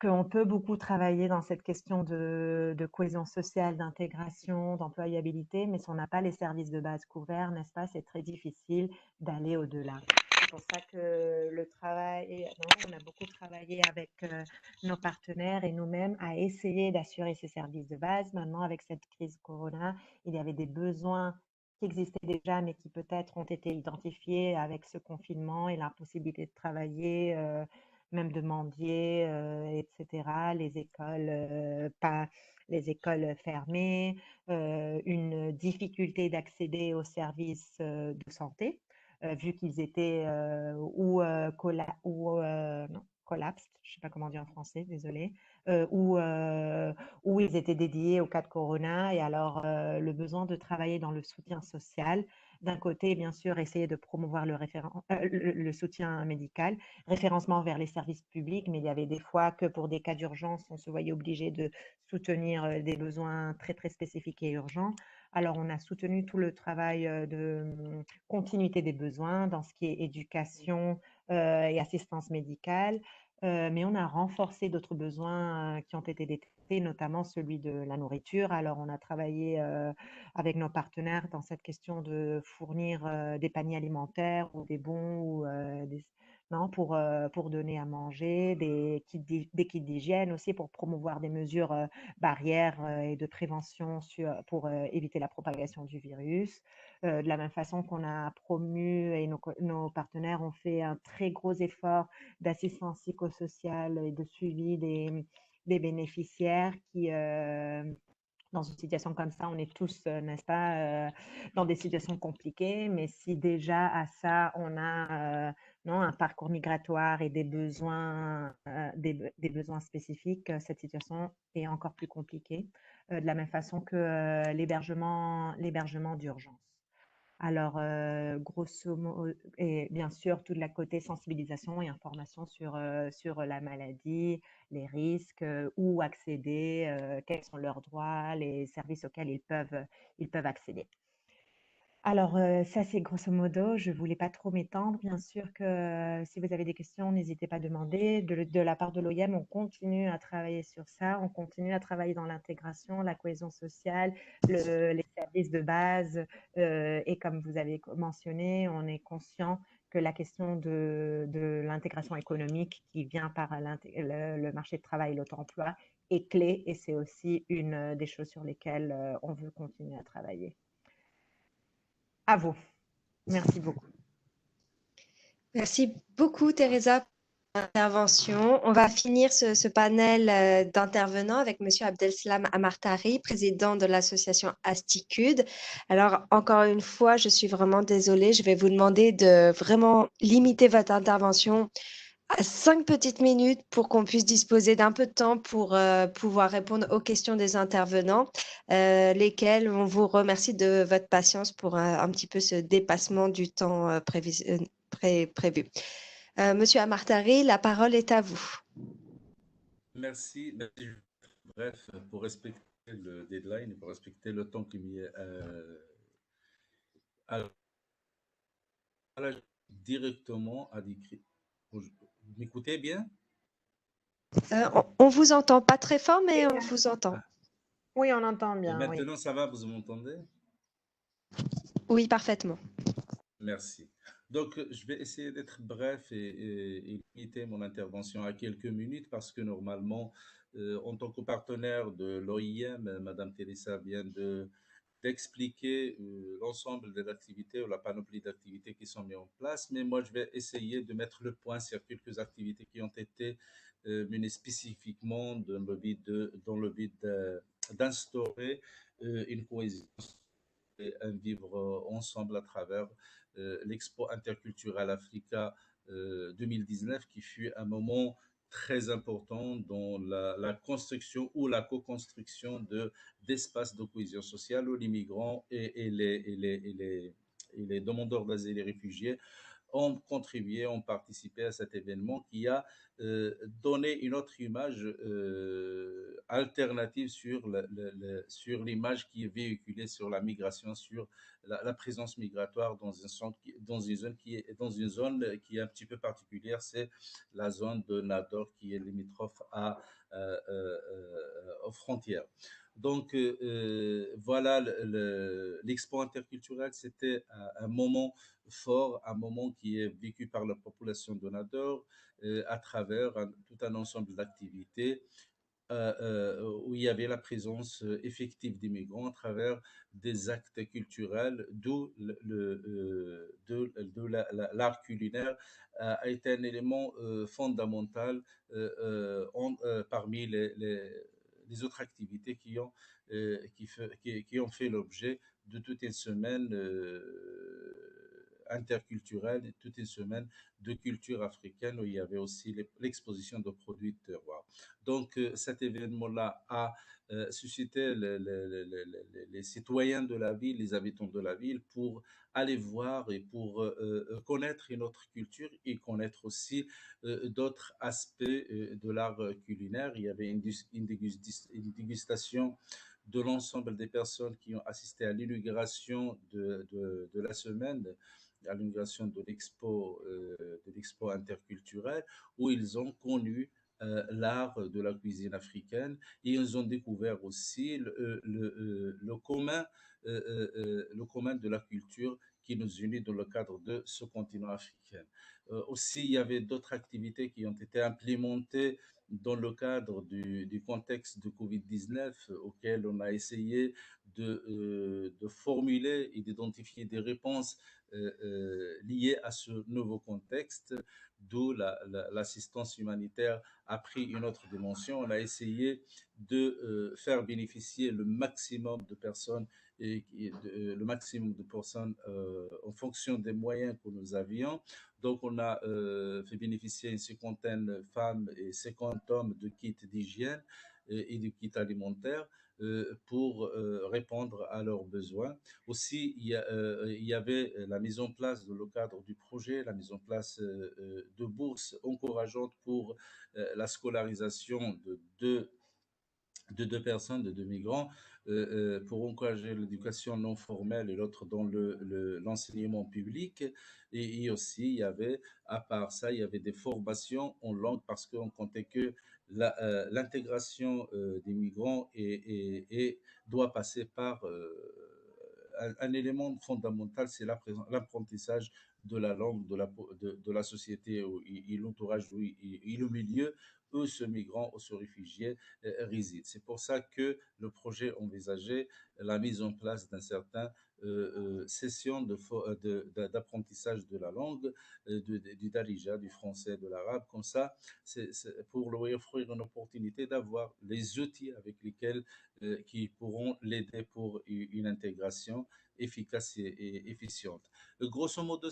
qu'on peut beaucoup travailler dans cette question de cohésion sociale, d'intégration, d'employabilité, mais si on n'a pas les services de base couverts, n'est-ce pas, c'est très difficile d'aller au-delà. C'est pour ça que on a beaucoup travaillé avec nos partenaires et nous-mêmes à essayer d'assurer ces services de base. Maintenant, avec cette crise Corona, il y avait des besoins qui existaient déjà, mais qui peut-être ont été identifiés avec ce confinement et la possibilité de travailler, même de mendier, etc. Les écoles fermées, une difficulté d'accéder aux services de santé, vu qu'ils étaient collapsed, je ne sais pas comment dire en français, désolé, où ils étaient dédiés au cas de Corona. Et alors, le besoin de travailler dans le soutien social, d'un côté, bien sûr, essayer de promouvoir le soutien médical, référencement vers les services publics, mais il y avait des fois que pour des cas d'urgence, on se voyait obligé de soutenir des besoins très, très spécifiques et urgents. Alors, on a soutenu tout le travail de continuité des besoins dans ce qui est éducation et assistance médicale, mais on a renforcé d'autres besoins qui ont été détectés, notamment celui de la nourriture. Alors, on a travaillé avec nos partenaires dans cette question de fournir des paniers alimentaires ou des bons non, pour donner à manger, des kits d'hygiène aussi pour promouvoir des mesures barrières et de prévention pour éviter la propagation du virus. De la même façon qu'on a promu et nos partenaires ont fait un très gros effort d'assistance psychosociale et de suivi des bénéficiaires qui, dans une situation comme ça, on est tous, n'est-ce pas, dans des situations compliquées, mais si déjà à ça, on a non, un parcours migratoire et des besoins, des besoins spécifiques, cette situation est encore plus compliquée, de la même façon que l'hébergement d'urgence. Alors, grosso modo, et bien sûr, tout le côté sensibilisation et information sur la maladie, les risques, où accéder, quels sont leurs droits, les services auxquels ils peuvent accéder. Alors, ça, c'est grosso modo. Je ne voulais pas trop m'étendre. Bien sûr que si vous avez des questions, n'hésitez pas à demander. De la part de l'OIM, on continue à travailler sur ça. On continue à travailler dans l'intégration, la cohésion sociale, les services de base. Et comme vous avez mentionné, on est conscient que la question de l'intégration économique qui vient par le marché de travail, l'auto-emploi, est clé et c'est aussi une des choses sur lesquelles on veut continuer à travailler. À vous. Merci beaucoup. Merci beaucoup, Teresa, pour l'intervention. On va finir ce panel d'intervenants avec Monsieur Abdeslam Amartari, président de l'association Asticud. Alors, encore une fois, je suis vraiment désolée. Je vais vous demander de vraiment limiter votre intervention à 5 petites minutes pour qu'on puisse disposer d'un peu de temps pour pouvoir répondre aux questions des intervenants, lesquels on vous remercie de votre patience pour un petit peu ce dépassement du temps prévu. Monsieur Amartari, la parole est à vous. Merci. Bref, pour respecter le deadline, pour respecter le temps qui m'y est. Alors, directement à décrire. Vous m'écoutez bien? On vous entend pas très fort, mais on vous entend. Oui, on entend Et bien. maintenant, Oui. ça va, vous m'entendez? Oui, parfaitement. Merci. Donc, je vais essayer d'être bref et limiter mon intervention à quelques minutes parce que normalement, en tant que partenaire de l'OIM, Madame Teresa vient d'expliquer l'ensemble des activités ou la panoplie d'activités qui sont mises en place. Mais moi, je vais essayer de mettre le point sur quelques activités qui ont été menées spécifiquement dans le but d'instaurer une cohésion et un vivre ensemble à travers l'Expo interculturelle Africa 2019, qui fut un moment très important dans la construction ou la co-construction d'espaces de cohésion sociale où les migrants et les demandeurs d'asile et réfugiés ont contribué, ont participé à cet événement qui a donné une autre image alternative sur l'image qui est véhiculée sur la migration, sur la présence migratoire dans une zone qui est un petit peu particulière, c'est la zone de Nador qui est limitrophe aux frontières. Donc voilà, l'Expo interculturelle, c'était un moment fort, un moment qui est vécu par la population de Nador à travers tout un ensemble d'activités où il y avait la présence effective des migrants à travers des actes culturels, d'où l'art culinaire a été un élément fondamental parmi les autres activités qui ont fait l'objet de toute une semaine interculturelle, toute une semaine de culture africaine où il y avait aussi l'exposition de produits de terroir. Donc cet événement-là a suscité les citoyens de la ville, les habitants de la ville pour aller voir et pour connaître une autre culture et connaître aussi d'autres aspects de l'art culinaire. Il y avait une dégustation de l'ensemble des personnes qui ont assisté à l'inauguration de la semaine, à l'inauguration de l'expo interculturelle, où ils ont connu l'art de la cuisine africaine et ils ont découvert aussi le commun de la culture qui nous unit dans le cadre de ce continent africain. Aussi, il y avait d'autres activités qui ont été implémentées dans le cadre du contexte de Covid-19 auquel on a essayé de formuler et d'identifier des réponses liées à ce nouveau contexte, d'où l'assistance humanitaire a pris une autre dimension. On a essayé de faire bénéficier le maximum de personnes en fonction des moyens que nous avions. Donc, on a fait bénéficier une cinquantaine de femmes et 50 hommes de kits d'hygiène et de kits alimentaires pour répondre à leurs besoins. Aussi, il y avait la mise en place, dans le cadre du projet, la mise en place de bourses encourageantes pour la scolarisation de deux personnes, de deux migrants, pour encourager l'éducation non formelle et l'autre dans l'enseignement public. Et aussi, il y avait, à part ça, il y avait des formations en langue parce qu'on comptait que l'intégration des migrants doit passer par un élément fondamental, c'est l'apprentissage de la langue de la société et l'entourage et le milieu où ce migrant ou ce réfugié réside. C'est pour ça que le projet envisageait la mise en place d'un certain session d'apprentissage de la langue, du darija, du français, de l'arabe. Comme ça, c'est pour lui offrir une opportunité d'avoir les outils avec lesquels qui pourront l'aider pour une intégration efficace et efficiente. Grosso modo,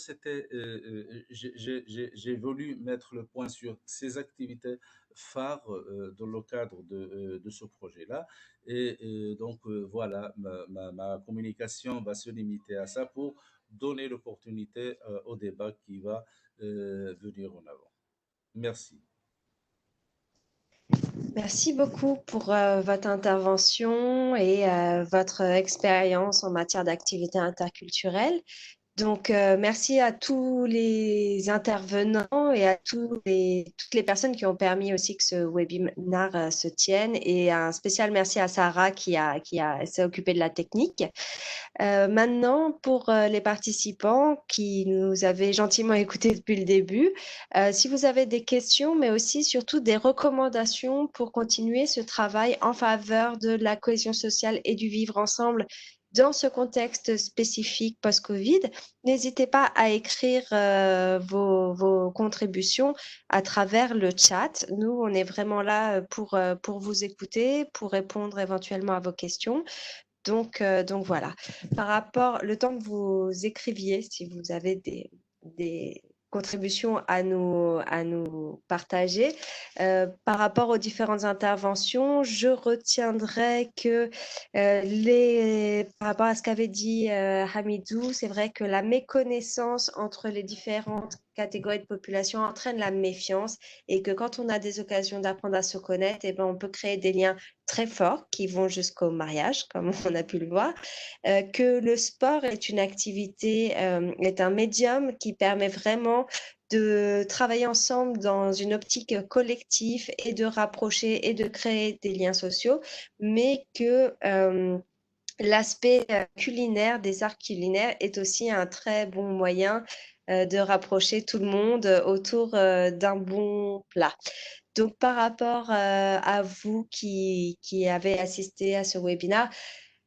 j'ai voulu mettre le point sur ces activités phares dans le cadre de ce projet-là. Et donc, voilà, ma communication va se limiter à ça pour donner l'opportunité au débat qui va venir en avant. Merci. Merci beaucoup pour votre intervention et votre expérience en matière d'activité interculturelle. Donc, merci à tous les intervenants et à toutes les personnes qui ont permis aussi que ce webinaire se tienne. Et un spécial merci à Sarah qui s'est occupée de la technique. Maintenant, pour les participants qui nous avaient gentiment écoutés depuis le début, si vous avez des questions, mais aussi surtout des recommandations pour continuer ce travail en faveur de la cohésion sociale et du vivre ensemble dans ce contexte spécifique post-Covid, n'hésitez pas à écrire vos contributions à travers le chat. Nous, on est vraiment là pour vous écouter, pour répondre éventuellement à vos questions. Donc voilà. Par rapport, le temps que vous écriviez, si vous avez des contributions à nous partager, par rapport aux différentes interventions, je retiendrai que par rapport à ce qu'avait dit Hamidou, c'est vrai que la méconnaissance entre les différentes catégories de population entraîne la méfiance et que quand on a des occasions d'apprendre à se connaître, eh ben, on peut créer des liens très forts qui vont jusqu'au mariage, comme on a pu le voir, que le sport est une activité, est un médium qui permet vraiment de travailler ensemble dans une optique collective et de rapprocher et de créer des liens sociaux, mais que l'aspect culinaire, des arts culinaires est aussi un très bon moyen de rapprocher tout le monde autour d'un bon plat. Donc, par rapport à vous qui avez assisté à ce webinaire,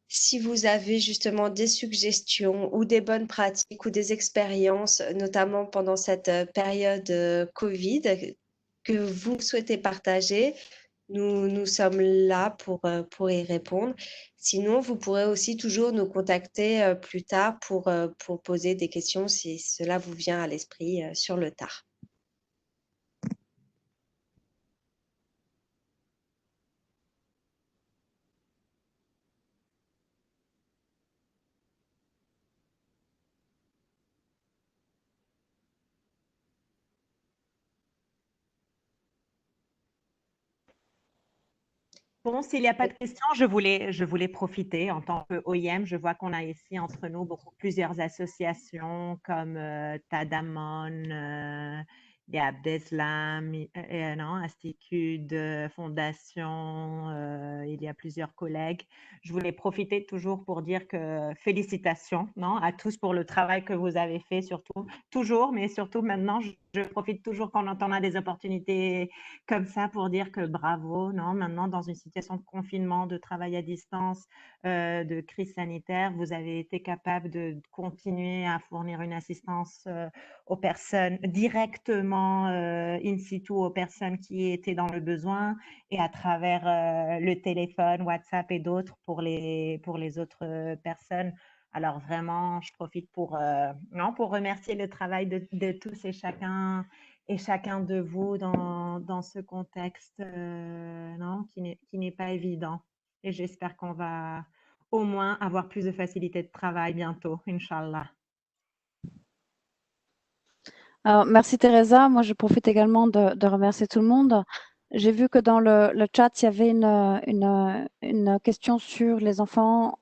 si vous avez justement des suggestions ou des bonnes pratiques ou des expériences, notamment pendant cette période Covid, que vous souhaitez partager, nous sommes là pour y répondre. Sinon, vous pourrez aussi toujours nous contacter plus tard pour poser des questions si cela vous vient à l'esprit sur le tard. Bon, s'il n'y a pas de questions, je voulais profiter en tant qu'OIM. Je vois qu'on a ici entre nous plusieurs associations comme Tadamon il y a Abdeslam, non, Institut, Fondation, il y a plusieurs collègues. Je voulais profiter toujours pour dire que félicitations, non, à tous pour le travail que vous avez fait, surtout, toujours, mais surtout maintenant, je profite toujours quand on a des opportunités comme ça pour dire que bravo, non, maintenant dans une situation de confinement, de travail à distance, de crise sanitaire, vous avez été capable de continuer à fournir une assistance aux personnes directement in situ aux personnes qui étaient dans le besoin et à travers le téléphone, WhatsApp et d'autres pour les autres personnes. Alors vraiment, je profite pour remercier le travail de tous et chacun de vous dans ce contexte qui n'est pas évident. Et j'espère qu'on va au moins avoir plus de facilité de travail bientôt, Inch'Allah. Alors, merci Teresa. Moi, je profite également de remercier tout le monde. J'ai vu que dans le chat, il y avait une question sur les enfants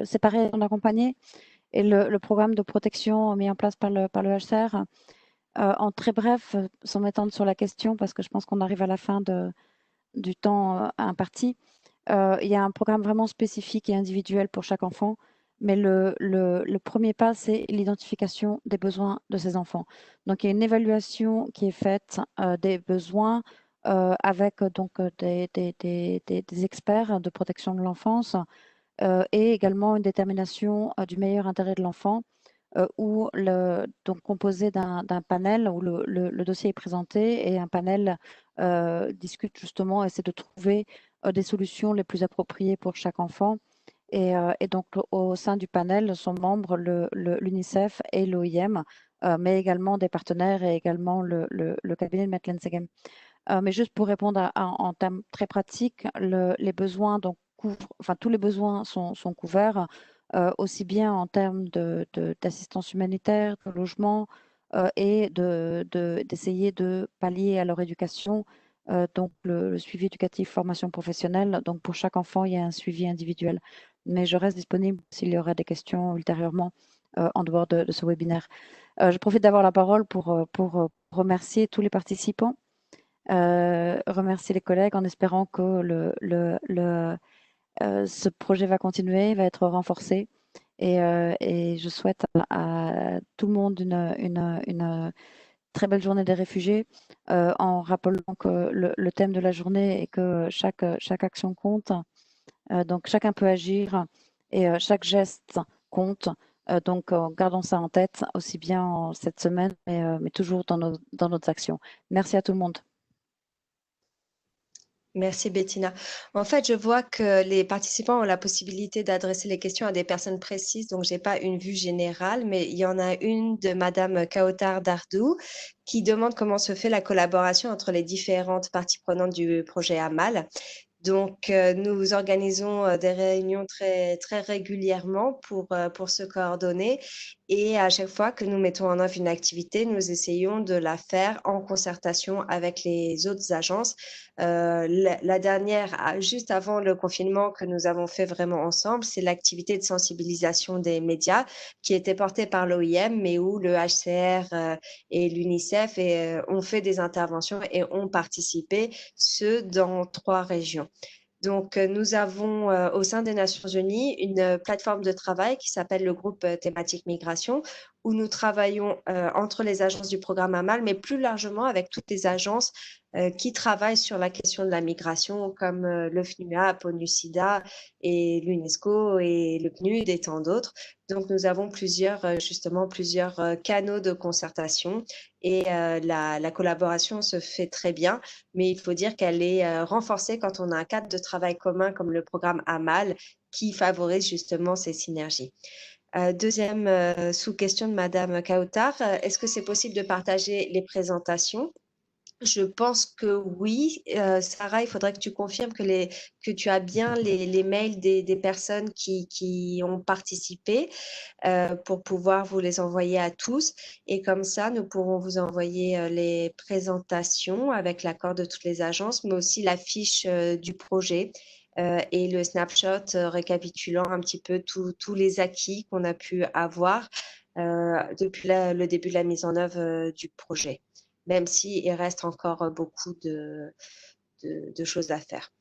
séparés et non accompagnés et le programme de protection mis en place par le HCR. En très bref, sans m'étendre sur la question, parce que je pense qu'on arrive à la fin du temps imparti, il y a un programme vraiment spécifique et individuel pour chaque enfant. Mais le premier pas, c'est l'identification des besoins de ces enfants. Donc, il y a une évaluation qui est faite des besoins avec donc des experts de protection de l'enfance et également une détermination du meilleur intérêt de l'enfant donc composé d'un panel où le dossier est présenté et un panel discute justement, essaie de trouver des solutions les plus appropriées pour chaque enfant. Et donc, au sein du panel sont membres l'UNICEF et l'OIM, mais également des partenaires et également le cabinet de Madeleine Segem. Mais juste pour répondre en termes très pratiques, les besoins donc tous les besoins sont couverts, aussi bien en termes d'assistance humanitaire, de logement et d'essayer de pallier à leur éducation. Donc le suivi éducatif, formation professionnelle. Donc pour chaque enfant, il y a un suivi individuel. Mais je reste disponible s'il y aura des questions ultérieurement en dehors de ce webinaire. Je profite d'avoir la parole pour remercier tous les participants. Remercier les collègues en espérant que ce projet va continuer, va être renforcé. Et je souhaite à tout le monde une très belle journée des réfugiés en rappelant que le thème de la journée est que chaque action compte. Donc chacun peut agir et chaque geste compte. Donc gardons ça en tête aussi bien cette semaine, mais toujours dans nos actions. Merci à tout le monde. Merci Bettina. En fait, je vois que les participants ont la possibilité d'adresser les questions à des personnes précises, donc j'ai pas une vue générale, mais il y en a une de Madame Kautar Dardou qui demande comment se fait la collaboration entre les différentes parties prenantes du projet Amal. Donc, nous organisons des réunions très, très régulièrement pour se coordonner. Et à chaque fois que nous mettons en œuvre une activité, nous essayons de la faire en concertation avec les autres agences. La dernière, juste avant le confinement que nous avons fait vraiment ensemble, c'est l'activité de sensibilisation des médias qui était portée par l'OIM, mais où le HCR et l'UNICEF ont fait des interventions et ont participé, ce dans 3 régions. Donc, nous avons au sein des Nations Unies une plateforme de travail qui s'appelle le groupe thématique migration, où nous travaillons entre les agences du programme Amal, mais plus largement avec toutes les agences qui travaillent sur la question de la migration, comme le FNUA, ONU-SIDA et l'UNESCO et le PNUD et tant d'autres. Donc, nous avons plusieurs canaux de concertation et la collaboration se fait très bien, mais il faut dire qu'elle est renforcée quand on a un cadre de travail commun comme le programme Amal qui favorise justement ces synergies. Deuxième sous-question de Madame Kautar, est-ce que c'est possible de partager les présentations? Je pense que oui. Sarah, il faudrait que tu confirmes que tu as bien les mails des personnes qui ont participé pour pouvoir vous les envoyer à tous. Et comme ça, nous pourrons vous envoyer les présentations avec l'accord de toutes les agences, mais aussi la fiche du projet et le snapshot récapitulant un petit peu tous les acquis qu'on a pu avoir depuis le début de la mise en œuvre du projet. même s'il reste encore beaucoup de choses à faire.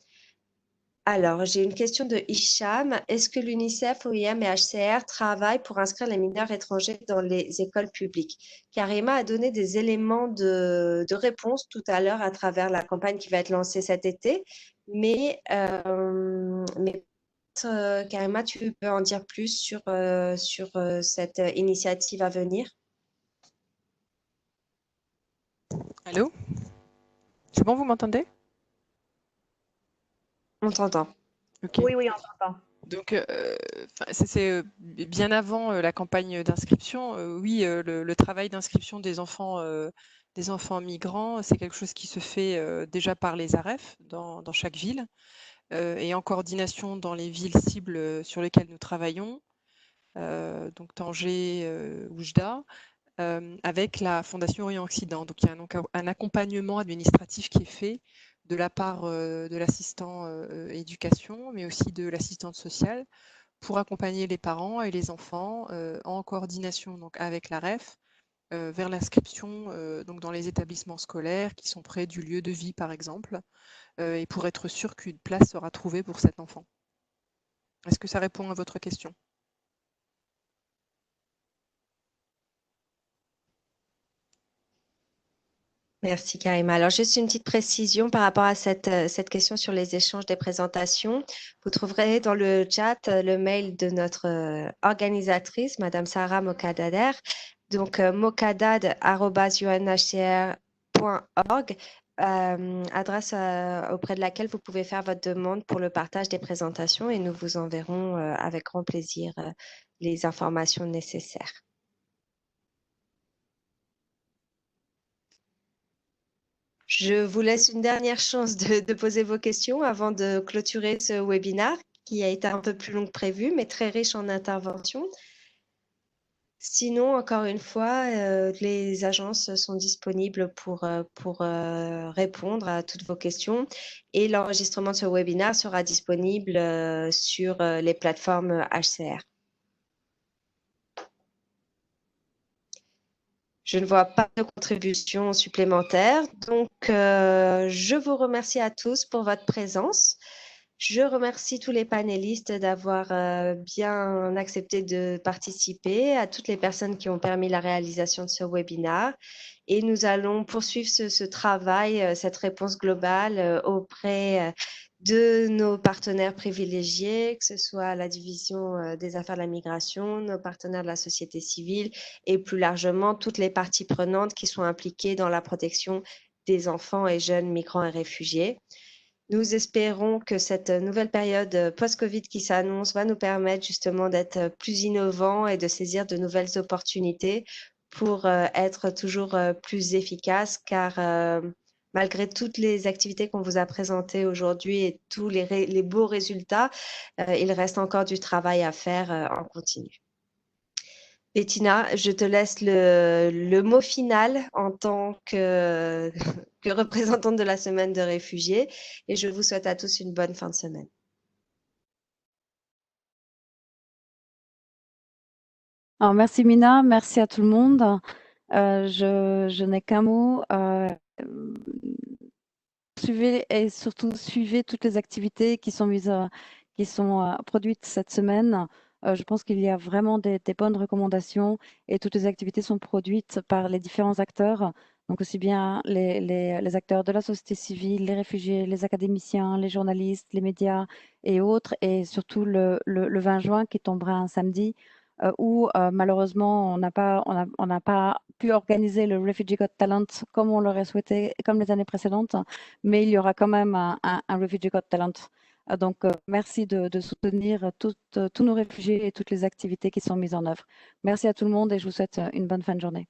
Alors, j'ai une question de Hicham. Est-ce que l'UNICEF, OIM et HCR travaillent pour inscrire les mineurs étrangers dans les écoles publiques? Karima a donné des éléments de réponse tout à l'heure à travers la campagne qui va être lancée cet été. Mais Karima, tu peux en dire plus sur cette initiative à venir? Allô? C'est bon, vous m'entendez? On t'entend. Ok. Oui, oui, on t'entend. Donc, c'est bien avant la campagne d'inscription. Oui, le travail d'inscription des enfants migrants, c'est quelque chose qui se fait déjà par les AREF dans chaque ville et en coordination dans les villes cibles sur lesquelles nous travaillons, donc Tanger, Oujda, avec la Fondation Orient-Occident. Donc, il y a un accompagnement administratif qui est fait de la part de l'assistant éducation, mais aussi de l'assistante sociale, pour accompagner les parents et les enfants en coordination donc, avec la REF vers l'inscription donc dans les établissements scolaires qui sont près du lieu de vie, par exemple, et pour être sûr qu'une place sera trouvée pour cet enfant. Est-ce que ça répond à votre question? Merci Karima. Alors juste une petite précision par rapport à cette question sur les échanges des présentations. Vous trouverez dans le chat le mail de notre organisatrice, Madame Sarah Mokadader, donc mokadad@unhcr.org, adresse auprès de laquelle vous pouvez faire votre demande pour le partage des présentations et nous vous enverrons avec grand plaisir les informations nécessaires. Je vous laisse une dernière chance de poser vos questions avant de clôturer ce webinaire qui a été un peu plus long que prévu, mais très riche en interventions. Sinon, encore une fois, les agences sont disponibles pour répondre à toutes vos questions et l'enregistrement de ce webinaire sera disponible sur les plateformes HCR. Je ne vois pas de contribution supplémentaire, donc je vous remercie à tous pour votre présence. Je remercie tous les panélistes d'avoir bien accepté de participer, à toutes les personnes qui ont permis la réalisation de ce webinaire. Et nous allons poursuivre ce travail, cette réponse globale auprès de nos partenaires privilégiés, que ce soit la division des affaires de la migration, nos partenaires de la société civile et plus largement toutes les parties prenantes qui sont impliquées dans la protection des enfants et jeunes migrants et réfugiés. Nous espérons que cette nouvelle période post-Covid qui s'annonce va nous permettre justement d'être plus innovants et de saisir de nouvelles opportunités pour être toujours plus efficaces, car malgré toutes les activités qu'on vous a présentées aujourd'hui et tous les beaux résultats, il reste encore du travail à faire en continu. Bettina, je te laisse le mot final en tant que représentante de la semaine de réfugiés et je vous souhaite à tous une bonne fin de semaine. Alors, merci Mina, merci à tout le monde. Je n'ai qu'un mot. Suivez et surtout suivez toutes les activités qui sont produites cette semaine. Je pense qu'il y a vraiment des bonnes recommandations et toutes les activités sont produites par les différents acteurs. Donc aussi bien les acteurs de la société civile, les réfugiés, les académiciens, les journalistes, les médias et autres. Et surtout le 20 juin qui tombera un samedi où malheureusement on n'a pas pu organiser le Refugee Got Talent comme on l'aurait souhaité, comme les années précédentes, mais il y aura quand même un Refugee Got Talent. Donc, merci de soutenir tous nos réfugiés et toutes les activités qui sont mises en œuvre. Merci à tout le monde et je vous souhaite une bonne fin de journée.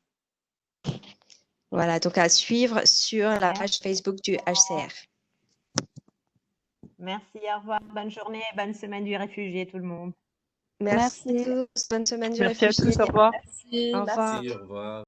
Voilà, donc à suivre sur la page Facebook du HCR. Merci, au revoir. Bonne journée, bonne semaine du réfugié, tout le monde. Merci à tous. Bonne semaine du Merci à réfugié. tous, au revoir. Merci. Au revoir. Merci, au revoir.